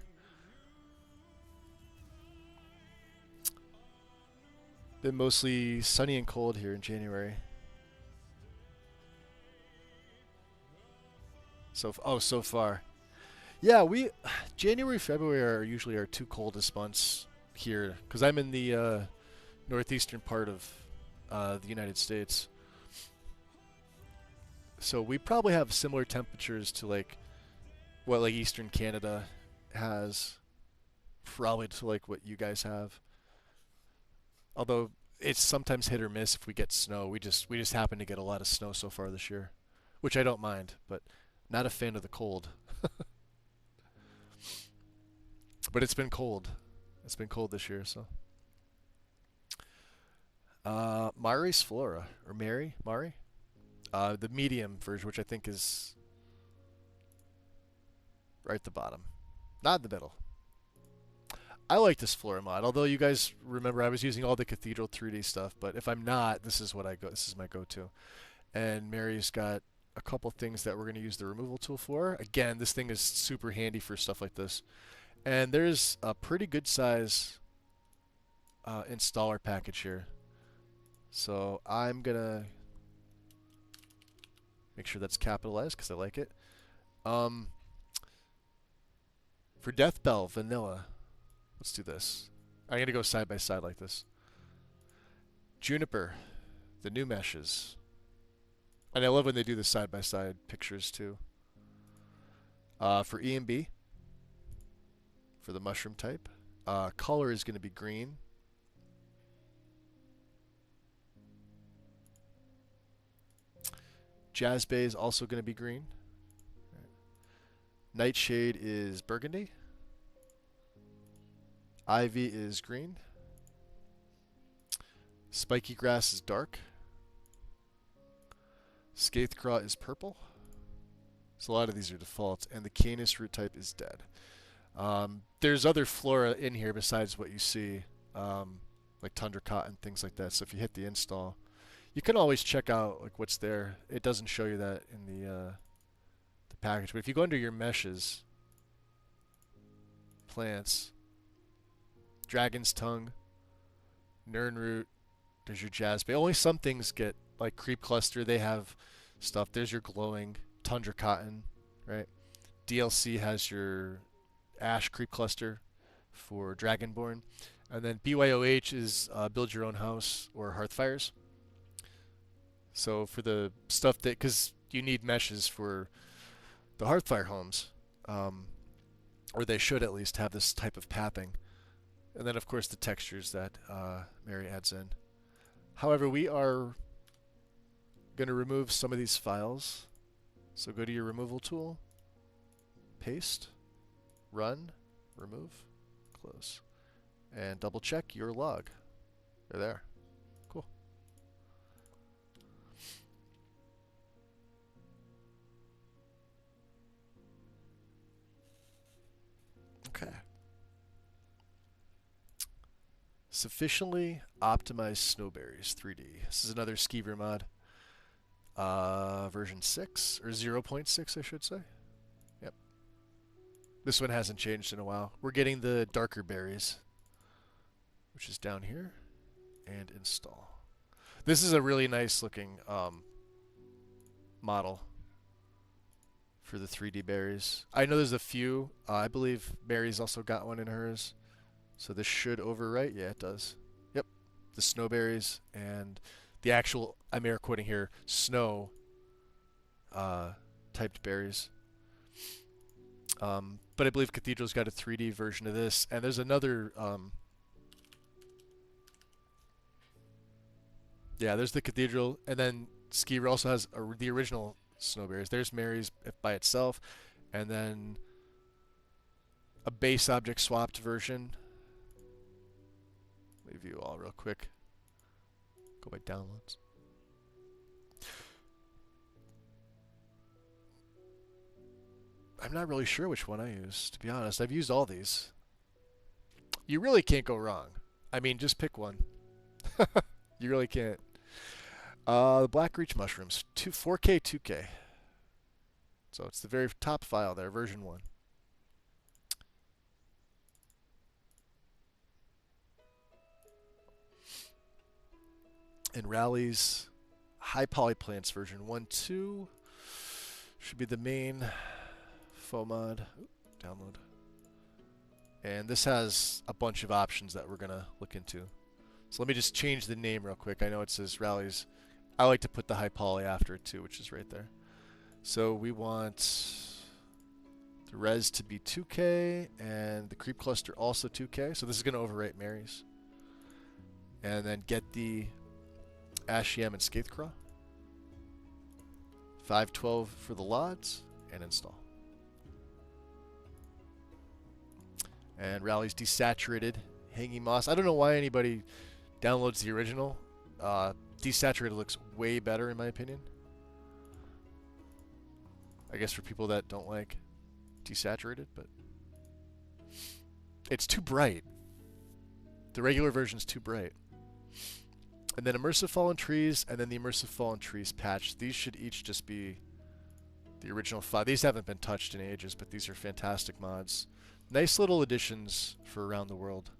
Been mostly sunny and cold here in January. So far. Yeah, January, February are usually our 2 coldest months here because I'm in the northeastern part of the United States. So we probably have similar temperatures to like what like Eastern Canada has, probably to like what you guys have. Although it's sometimes hit or miss if we get snow. We just happen to get a lot of snow so far this year, which I don't mind, but not a fan of the cold. But it's been cold. It's been cold this year, so. Mari's Flora, or Mari? The medium version, which I think is right at the bottom. Not in the middle. I like this Flora mod, although you guys remember I was using all the Cathedral 3D stuff, but if I'm not, this is my go-to. And Mary's got a couple things that we're going to use the removal tool for. Again, this thing is super handy for stuff like this. And there's a pretty good size installer package here. So I'm going to make sure that's capitalized because I like it. For Deathbell Vanilla, let's do this. I'm going to go side by side like this. Juniper, the new meshes. And I love when they do the side by side pictures too. For E and B, for the mushroom type, color is going to be green. Jazz Bay is also going to be green. Nightshade is burgundy. Ivy is green. Spiky Grass is dark. Scathecraw is purple. So a lot of these are defaults. And the Canis root type is dead. There's other flora in here besides what you see, like Tundra Cotton, things like that. So if you hit the install, you can always check out like what's there. It doesn't show you that in the package. But if you go under your meshes, plants, Dragon's Tongue, Nernroot, there's your Jazz Bay. Only some things get, like Creep Cluster, they have stuff. There's your glowing Tundra Cotton, right? DLC has your Ash Creep Cluster for Dragonborn. And then BYOH is Build Your Own House or Hearthfires. So for the stuff that, because you need meshes for the Hearthfire homes, or they should at least have this type of pathing. And then, of course, the textures that Mary adds in. However, we are going to remove some of these files. So go to your removal tool, paste, run, remove, close. And double check your log. They're there. Cool. Okay. Sufficiently optimized snowberries 3D. This is another Skyrim mod. Version 6 or 0.6, I should say. Yep. This one hasn't changed in a while. We're getting the darker berries, which is down here, and install. This is a really nice looking model for the 3D berries. I know there's a few. I believe Mary's also got one in hers. So this should overwrite. Yeah, it does. Yep. The snowberries and the actual, I'm air quoting here, snow typed berries. But I believe Cathedral's got a 3D version of this. And there's another, yeah, there's the Cathedral. And then Skier also has the original snowberries. There's Mary's by itself. And then a base object swapped version. Let me view all real quick. Go by downloads. I'm not really sure which one I use, to be honest. I've used all these. You really can't go wrong. I mean, just pick one. You really can't. The Black Reach Mushrooms, 4K, 2K. So it's the very top file there, version 1. And Rally's High Poly Plants version 1, 2 should be the main faux mod. Download. And this has a bunch of options that we're going to look into. So let me just change the name real quick. I know it says Rally's. I like to put the High Poly after it too, which is right there. So we want the res to be 2K and the creep cluster also 2K. So this is going to overwrite Mary's. And then get the Ashiam and Scathecraw. 512 for the LOTDs and install. And Rally's Desaturated Hanging Moss. I don't know why anybody downloads the original. Desaturated looks way better in my opinion. I guess for people that don't like Desaturated, but it's too bright. The regular version's too bright. And then Immersive Fallen Trees, and then the Immersive Fallen Trees patch. These should each just be the original 5. These haven't been touched in ages, but these are fantastic mods. Nice little additions for around the world.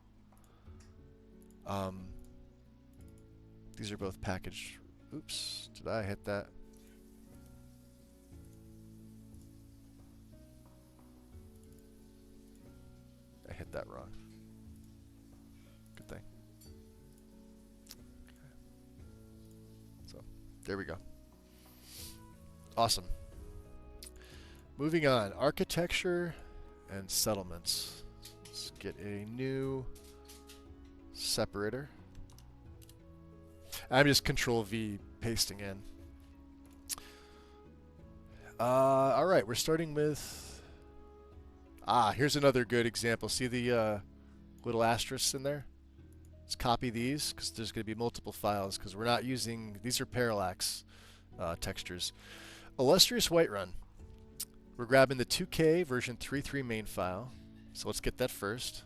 These are both packaged. Oops, did I hit that? I hit that wrong. Good thing. There we go. Awesome. Moving on, architecture and settlements. Let's get a new separator. I'm just Control V pasting in. All right, we're starting with. Here's another good example. See the little asterisks in there? Let's copy these because there's going to be multiple files because we're not using. These are parallax textures. Illustrious Whiterun. We're grabbing the 2K version 3.3 main file. So let's get that first.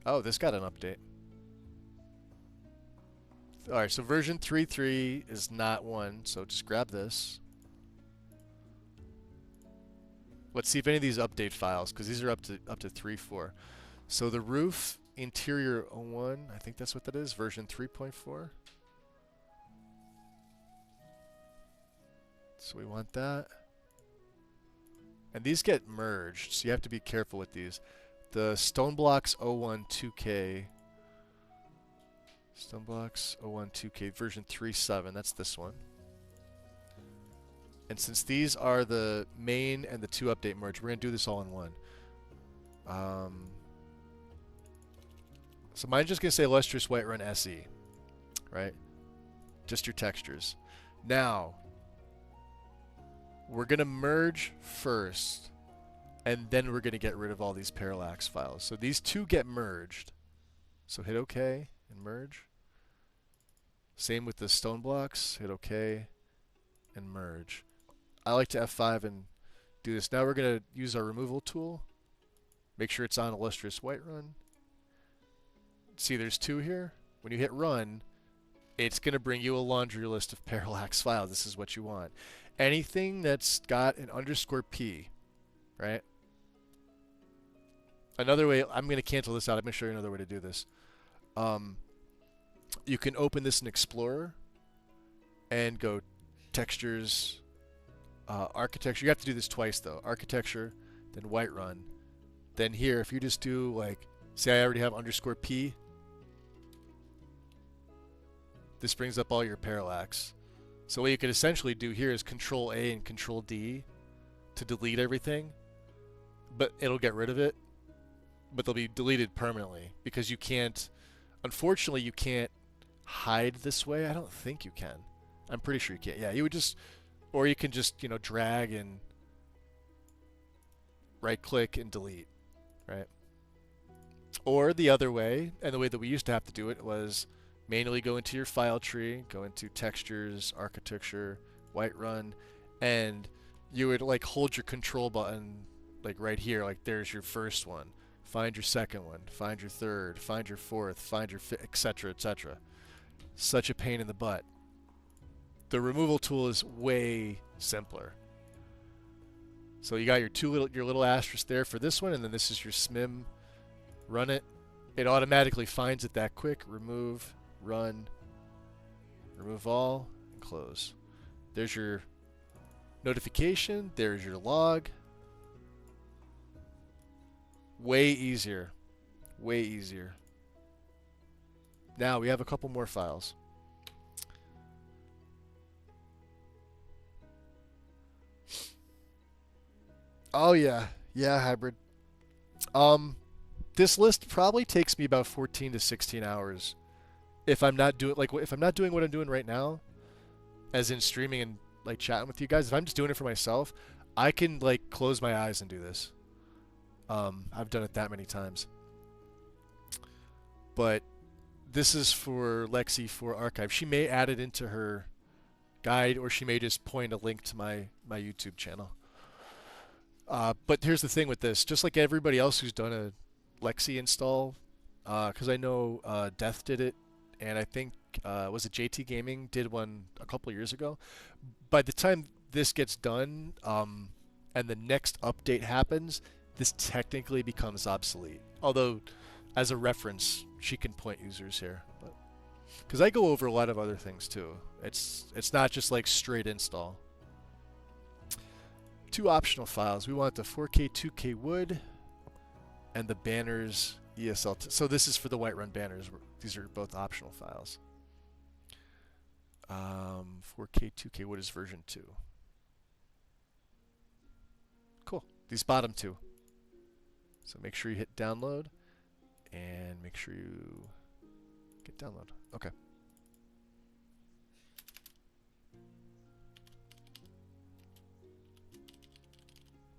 Oh, this got an update. Alright, so version 3.3 is not 1, so just grab this. Let's see if any of these update files, because these are up to 3.4. So the roof interior 01, I think that's what that is, version 3.4. So we want that. And these get merged, so you have to be careful with these. The Stoneblocks 01 2K. Stoneblocks 01 2K version 3.7, that's this one. And since these are the main and the 2 update merge, we're going to do this all in one. So mine's just going to say Illustrious Whiterun SE, right? Just your textures. Now, we're going to merge first, and then we're going to get rid of all these parallax files. So these 2 get merged. So hit OK and merge. Same with the stone blocks. Hit OK and merge. I like to F5 and do this. Now we're going to use our removal tool. Make sure it's on Illustrious Whiterun. See, there's 2 here. When you hit run, it's going to bring you a laundry list of parallax files. This is what you want. Anything that's got an _P, right? Another way, I'm going to cancel this out. I'm going to show you another way to do this. You can open this in Explorer and go textures, architecture. You have to do this twice though. Architecture, then Whiterun. Then here, if you just do like, say I already have _P, this brings up all your parallax. So what you could essentially do here is Control A and Control D to delete everything, but it'll get rid of it, but they'll be deleted permanently because you can't, unfortunately you can't hide this way. I don't think you can. I'm pretty sure you can't. Yeah, you would just, or you can just, you know, drag and right click and delete, right? Or the other way, and the way that we used to have to do it was manually go into your file tree, go into textures, architecture, Whiterun, and you would like hold your control button like right here, like there's your first one. Find your second one, find your third, find your fourth, find your fifth, etc., etc. Such a pain in the butt. The removal tool is way simpler. So you got your little asterisk there for this one, and then this is your SMIM. Run it. It automatically finds it that quick. Remove, run, remove all, and close. There's your notification. There's your log. Way easier. Way easier. Now we have a couple more files. Oh yeah, hybrid. This list probably takes me about 14 to 16 hours if I'm not doing if I'm not doing what I'm doing right now, as in streaming and like chatting with you guys. If I'm just doing it for myself, I can like close my eyes and do this. I've done it that many times. But this is for Lexy for archive. She may add it into her guide, or she may just point a link to my YouTube channel. But here's the thing with this. Just like everybody else who's done a Lexy install, because I know Death did it, and I think, was it JT Gaming did one a couple years ago. By the time this gets done, and the next update happens, this technically becomes obsolete. Although, as a reference, she can point users here. Because I go over a lot of other things too. It's not just like straight install. 2 optional files. We want the 4K 2K wood and the banners ESL. So this is for the Whiterun banners. These are both optional files. 4K 2K wood is version 2. These bottom two. So make sure you hit download and make sure you get download. Okay.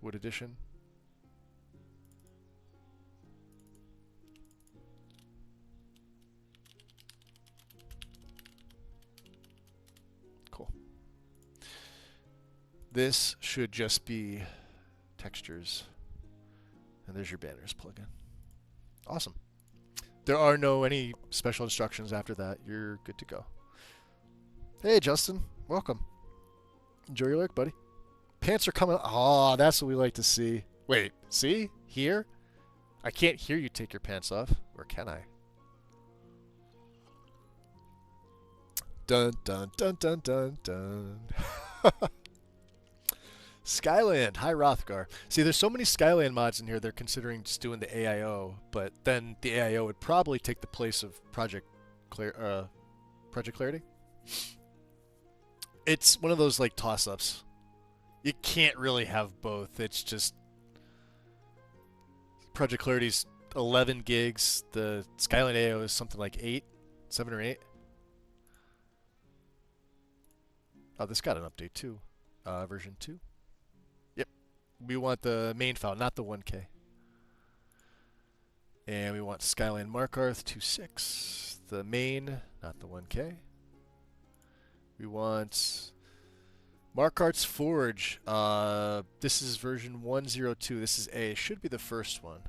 Wood edition. Cool. This should just be textures. And there's your banners plugin. Awesome. There are any special instructions after that. You're good to go. Hey, Justin. Welcome. Enjoy your lurk, buddy. Pants are coming. Oh, that's what we like to see. Wait, see? Here? I can't hear you take your pants off. Or can I? Dun, dun, dun, dun, dun, dun. Skyland. Hi, Rothgar. See, there's so many Skyland mods in here, they're considering just doing the AIO, but then the AIO would probably take the place of Project Clarity. It's one of those, like, toss-ups. You can't really have both. It's just... Project Clarity's 11 gigs. The Skyline AIO is something like 7 or 8. Oh, this got an update, too. Version 2. Yep. We want the main file, not the 1K. And we want Skyline Markarth 2.6. The main, not the 1K. We want... Markarth's Forge. This is version 1.02. This is A. It should be the first one.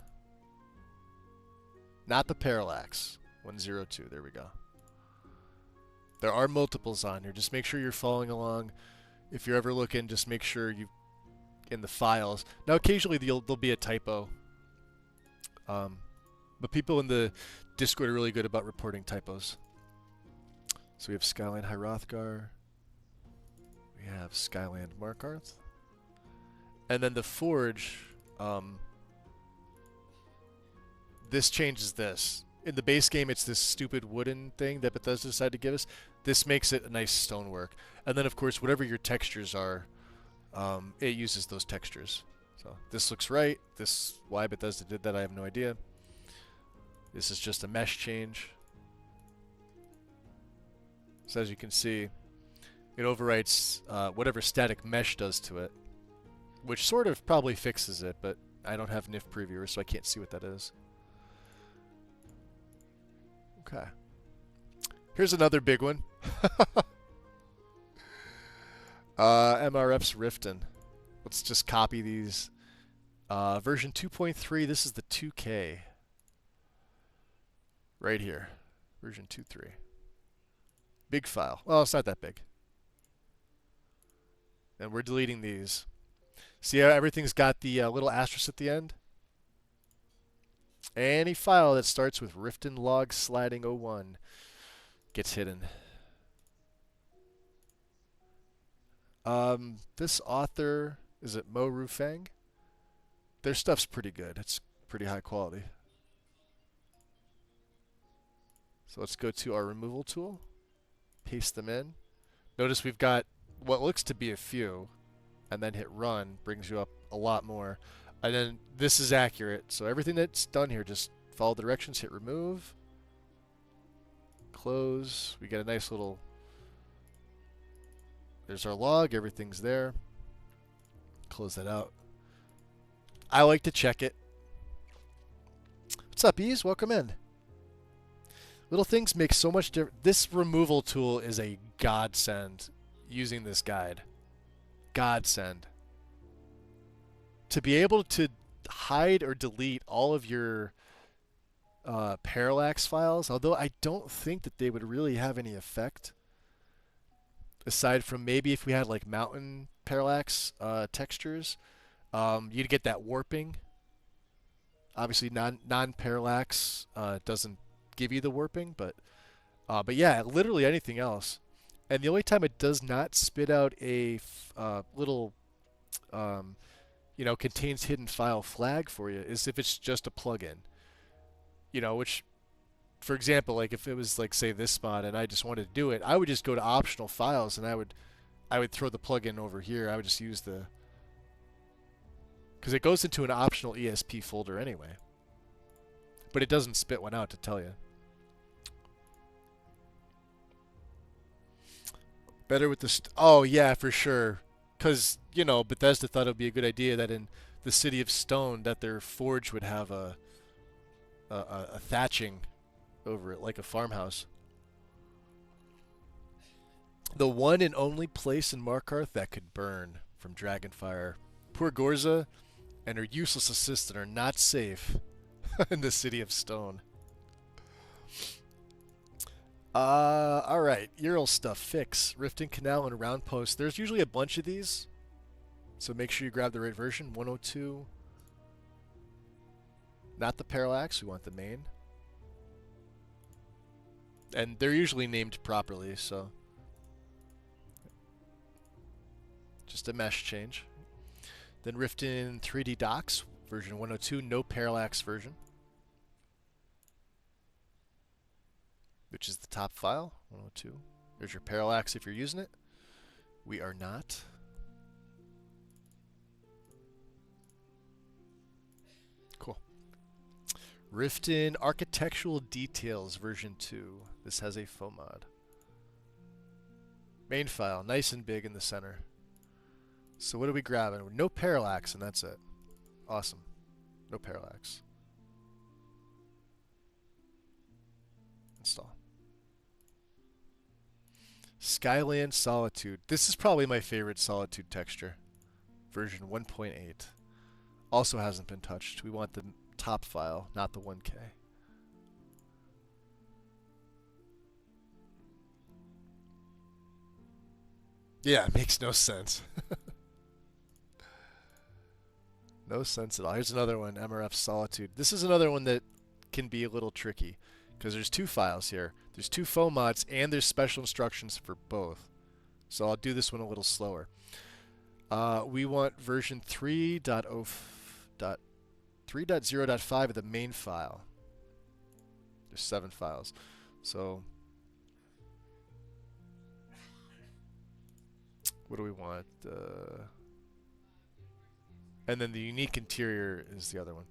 Not the Parallax. 1.02. There we go. There are multiples on here. Just make sure you're following along. If you're ever looking, just make sure you in the files. Now, occasionally there'll be a typo. But people in the Discord are really good about reporting typos. So we have Skyline High Hrothgar. We have Skyland Markarth. And then the Forge, this changes this. In the base game, it's this stupid wooden thing that Bethesda decided to give us. This makes it a nice stonework. And then, of course, whatever your textures are, it uses those textures. So this looks right. Why Bethesda did that, I have no idea. This is just a mesh change. So as you can see, it overwrites whatever static mesh does to it, which sort of probably fixes it, but I don't have NIF previewer, so I can't see what that is. Okay. Here's another big one. MRF's Riften. Let's just copy these. Version 2.3, this is the 2K. Right here. Version 2.3. Big file. Well, it's not that big. And we're deleting these. See how everything's got the little asterisk at the end? Any file that starts with Riften log sliding 01 gets hidden. This author, is it Mo Rufang? Their stuff's pretty good. It's pretty high quality. So let's go to our removal tool. Paste them in. Notice we've got what looks to be a few, and then hit run, brings you up a lot more. And then this is accurate, so everything that's done here, just follow the directions, hit remove, close. We get a nice little, there's our log, everything's there. Close that out. I like to check it. What's up, Ease? Welcome in. Little things make so much difference. This removal tool is a godsend using this guide. Godsend. To be able to hide or delete all of your parallax files, although I don't think that they would really have any effect, aside from maybe if we had like mountain parallax textures, you'd get that warping. Obviously, non-parallax doesn't give you the warping, but yeah, literally anything else. And the only time it does not spit out a little contains hidden file flag for you is if it's just a plugin. Which, for example, like if it was like say this mod and I just wanted to do it, I would just go to optional files and I would throw the plugin over here. I would just use the Because it goes into an optional ESP folder anyway. But it doesn't spit one out to tell you. Better with the... oh, yeah, for sure. Because, you know, Bethesda thought it would be a good idea that in the City of Stone that their forge would have a thatching over it, like a farmhouse. The one and only place in Markarth that could burn from Dragonfire. Poor Gorza and her useless assistant are not safe in the City of Stone. Alright. Ural stuff. Fix. Riften Canal and Round Post. There's usually a bunch of these, so make sure you grab the right version. 102. Not the parallax. We want the main. And they're usually named properly, so... just a mesh change. Then Riften 3D Docs, version 102, no parallax version. Which is the top file, 102. There's your parallax if you're using it. We are not. Cool. Riften Architectural Details, version 2. This has a faux mod. Main file, nice and big in the center. So what are we grabbing? No parallax, and that's it. Awesome. No parallax. Install. Skyland Solitude. This is probably my favorite Solitude texture. Version 1.8. Also hasn't been touched. We want the top file, not the 1K. Yeah, it makes no sense. No sense at all. Here's another one, MRF Solitude. This is another one that can be a little tricky because there's two files here. There's two faux mods and there's special instructions for both. So I'll do this one a little slower. We want version 3.0.5 of the main file. There's 7 files. So what do we want? And then the unique interior is the other one.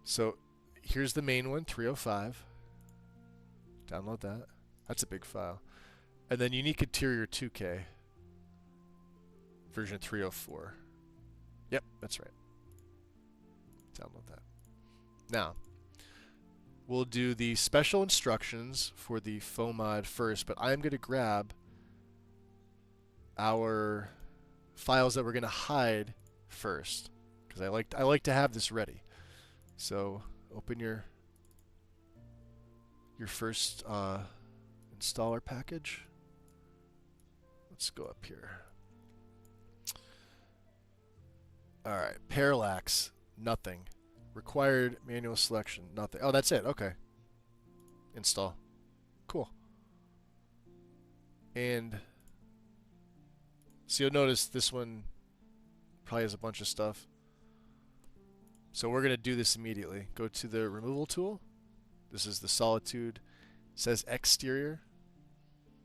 So here's the main one, 305. Download that. That's a big file. And then unique interior 2K. Version 304. Yep, that's right. Download that. Now, we'll do the special instructions for the faux mod first, but I'm going to grab our files that we're going to hide first, because I like to have this ready. So open your first installer package. Let's go up here. All right, parallax, nothing. Required manual selection, nothing. Oh, that's it. Okay. Install. Cool. And so you'll notice this one probably has a bunch of stuff. So we're going to do this immediately. Go to the removal tool. This is the Solitude. It says exterior,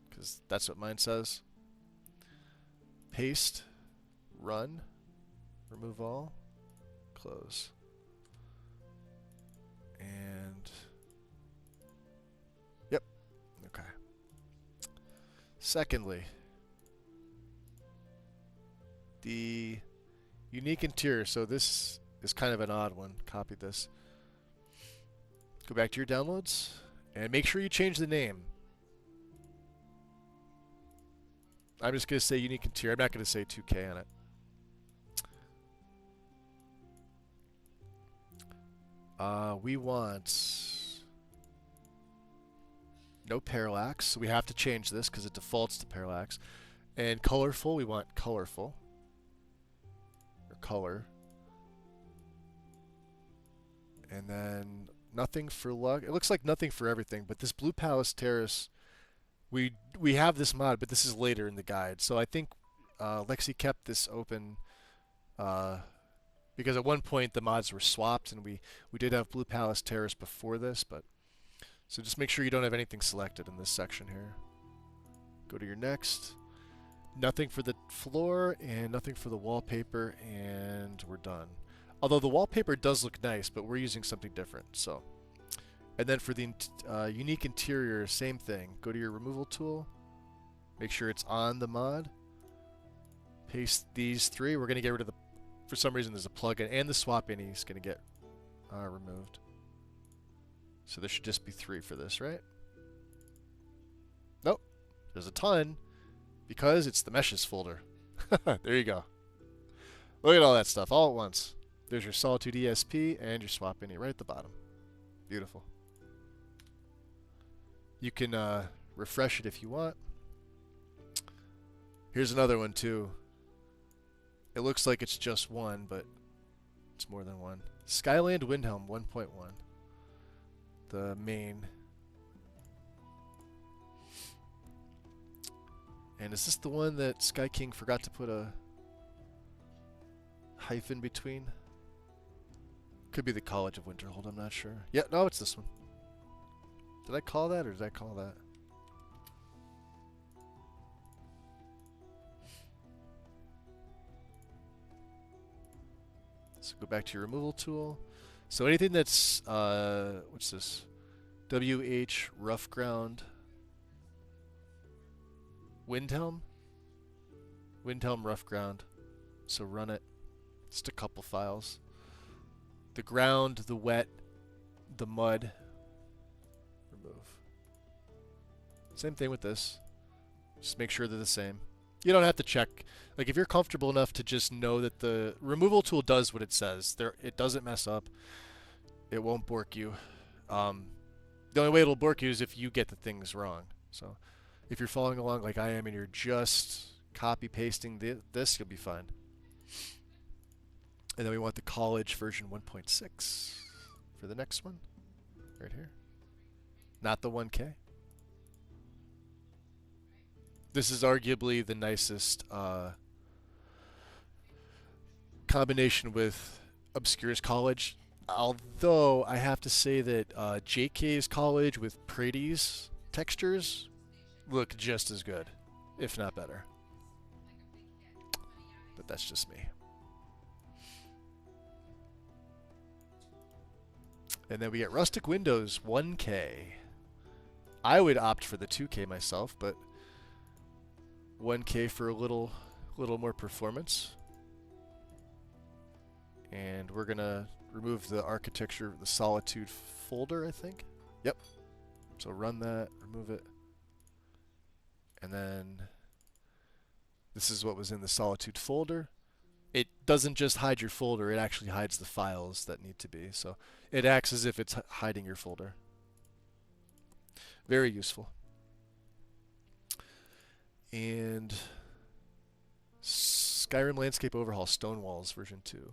because that's what mine says. Paste. Run. Remove all. Close. And... yep. Okay. Secondly, the unique interior. So this is kind of an odd one. Copy this. Go back to your downloads and make sure you change the name. I'm just going to say unique interior. I'm not going to say 2K on it. We want no parallax, so we have to change this because it defaults to parallax. And colorful, we want colorful. Or color. And then nothing for luck. It looks like nothing for everything, but this Blue Palace Terrace, we have this mod, but this is later in the guide. So I think Lexy kept this open because at one point the mods were swapped, and we did have Blue Palace Terrace before this, but so just make sure you don't have anything selected in this section here. Go to your next. Nothing for the floor and nothing for the wallpaper, and we're done. Although the wallpaper does look nice, but we're using something different. So, and then for the unique interior, same thing. Go to your removal tool. Make sure it's on the mod. Paste these three. We're going to get rid of the... For some reason, there's a plugin, and the swap any is going to get removed. So there should just be 3 for this, right? Nope. There's a ton, because it's the meshes folder. There you go. Look at all that stuff all at once. There's your LOTD ESP and your swap any right at the bottom. Beautiful. You can refresh it if you want. Here's another one too. It looks like it's just one, but it's more than one. Skyland Windhelm 1.1. The main. And is this the one that Sky King forgot to put a hyphen between? Could be the College of Winterhold, I'm not sure. Yeah, no, it's this one. Did I call that or did I call that? So go back to your removal tool. So anything that's, what's this? WH Rough Ground Windhelm? Windhelm Rough Ground. So run it. Just a couple files. The ground, the wet, the mud. Remove. Same thing with this. Just make sure they're the same. You don't have to check. Like, if you're comfortable enough to just know that the removal tool does what it says, it doesn't mess up. It won't bork you. The only way it'll bork you is if you get the things wrong. So, if you're following along like I am and you're just copy pasting this, you'll be fine. And then we want the college version 1.6 for the next one, right here. Not the 1K. This is arguably the nicest combination with Obscure's College. Although I have to say that JK's College with Praties textures look just as good, if not better. But that's just me. And then we get Rustic Windows 1K. I would opt for the 2K myself, but 1K for a little more performance. And we're gonna remove the architecture, the Solitude folder, I think. Yep. So run that, remove it. And then this is what was in the Solitude folder. It doesn't just hide your folder, it actually hides the files that need to be. So it acts as if it's hiding your folder. Very useful. And Skyrim Landscape Overhaul Stonewalls version 2.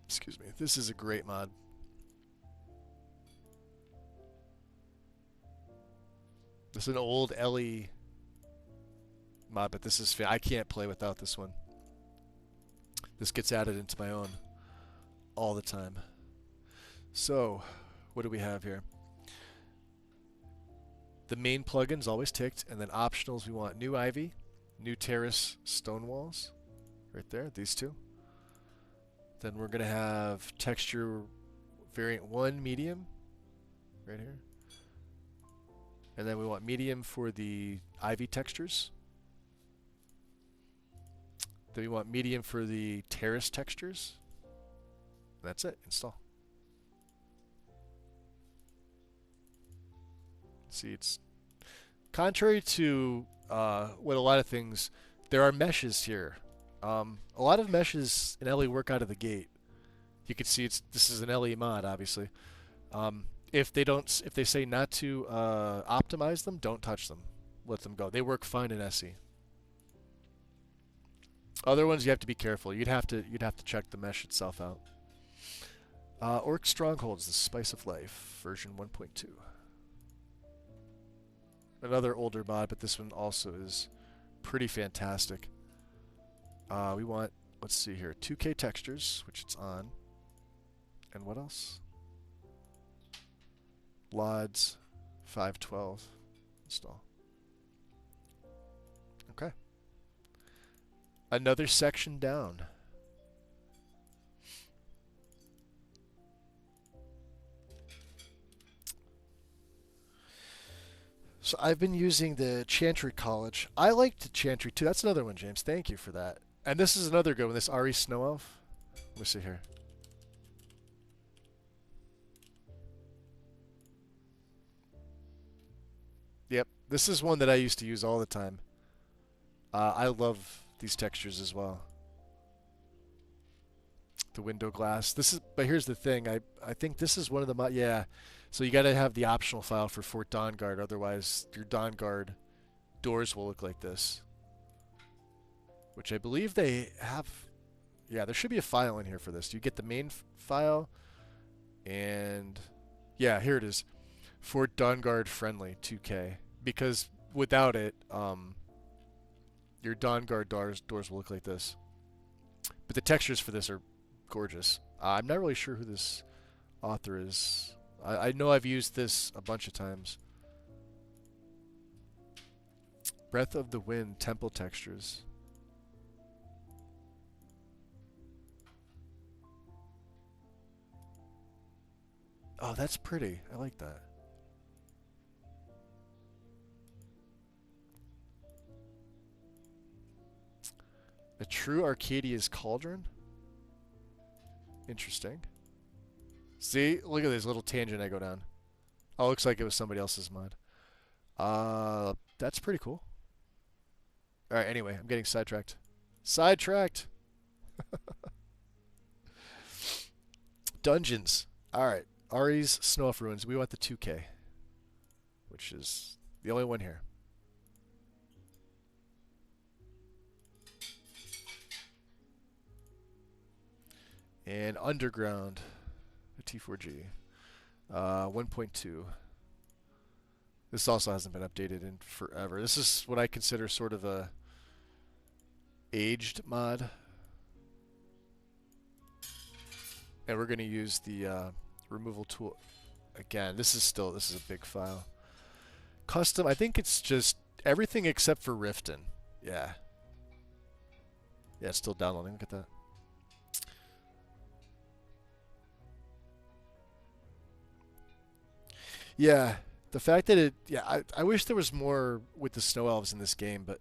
Excuse me. This is a great mod. This is an old Ellie mod, but this is I can't play without this one. This gets added into my own all the time. So, what do we have here? The main plugin's always ticked, and then optionals we want new ivy, new terrace stone walls, right there, these two. Then we're going to have texture variant 1 medium, right here. And then we want medium for the ivy textures. Then we want medium for the terrace textures. That's it. Install. See, it's contrary to what a lot of things, there are meshes here. A lot of meshes in LE work out of the gate. You can see this is an LE mod, obviously. If they say not to optimize them, don't touch them. Let them go. They work fine in SE. Other ones you have to be careful. You'd have to check the mesh itself out. Orc Strongholds, the Spice of Life, version 1.2. Another older mod, but this one also is pretty fantastic. We want, let's see here, 2K textures, which it's on. And what else? LODs 512 install. Another section down. So I've been using the Chantry College. I liked Chantry too. That's another one, James. Thank you for that. And this is another good one. This RE Snow Elf. Let me see here. Yep, this is one that I used to use all the time. I love these textures as well. The window glass. This is, but here's the thing. I think this is one of the yeah. So you got to have the optional file for Fort Dawnguard, otherwise your Dawnguard doors will look like this. Which I believe they have. Yeah, there should be a file in here for this. You get the main file, and yeah, here it is. Fort Dawnguard friendly 2K. Because without it, your Dawnguard doors will look like this. But the textures for this are gorgeous. I'm not really sure who this author is. I know I've used this a bunch of times. Breath of the Wind temple textures. Oh, that's pretty. I like that. A true Arcadia's Cauldron? Interesting. See? Look at this little tangent I go down. Oh, looks like it was somebody else's mod. That's pretty cool. Alright, anyway, I'm getting sidetracked. Sidetracked! Dungeons. Alright, Ari's Snow Elf Ruins. We want the 2K, which is the only one here. And Underground, a T4G, 1.2. This also hasn't been updated in forever. This is what I consider sort of a aged mod. And we're going to use the removal tool. Again, this is a big file. Custom, I think it's just everything except for Riften. Yeah. Yeah, it's still downloading. Look at that. Yeah, the fact that it, yeah, I wish there was more with the Snow Elves in this game, but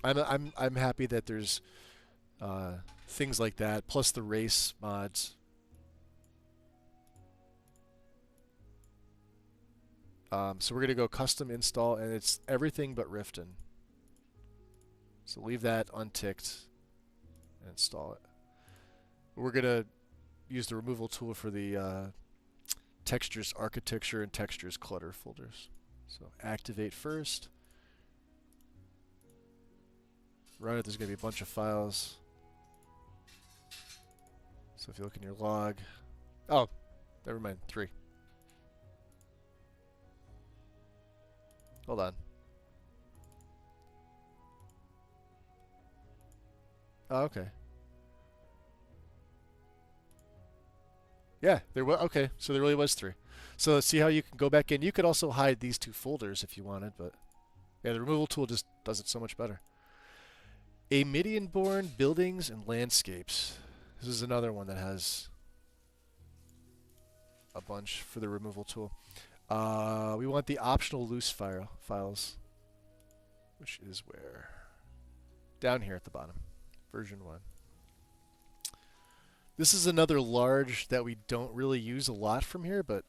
I'm happy that there's things like that, plus the race mods. So we're gonna go custom install, and it's everything but Riften. So leave that unticked and install it. We're gonna use the removal tool for the textures architecture and textures clutter folders. So activate first. Run it. There's going to be a bunch of files. So if you look in your log, oh, never mind. 3. Hold on. Oh, okay. Yeah, there was, okay, so there really was 3. So let's see how you can go back in. You could also hide these 2 folders if you wanted, but yeah, the removal tool just does it so much better. A Midian-born buildings and landscapes. This is another one that has a bunch for the removal tool. We want the optional loose files, which is where? Down here at the bottom, version 1. This is another large that we don't really use a lot from here, but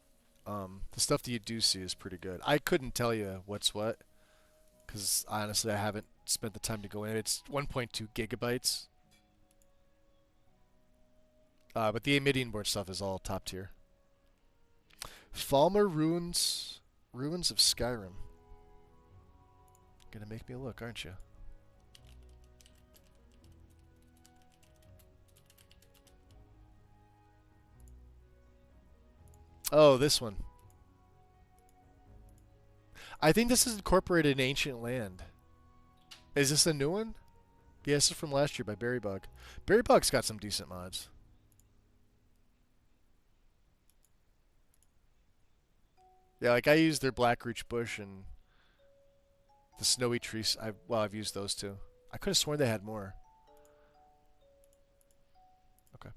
the stuff that you do see is pretty good. I couldn't tell you what's what, because honestly I haven't spent the time to go in. It's 1.2 gigabytes. But the Midian-born stuff is all top tier. Falmer Ruins of Skyrim. Gonna make me look, aren't you? Oh, this one. I think this is incorporated in Ancient Land. Is this a new one? Yeah, this is from last year by Berrybug. Berrybug's got some decent mods. Yeah, like I used their Blackreach Bush and the Snowy Trees. I've used those too. I could have sworn they had more. Okay.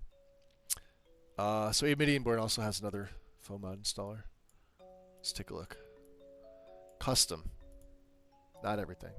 So Medianborn also has another foam mod installer. Let's take a look. Custom. Not everything.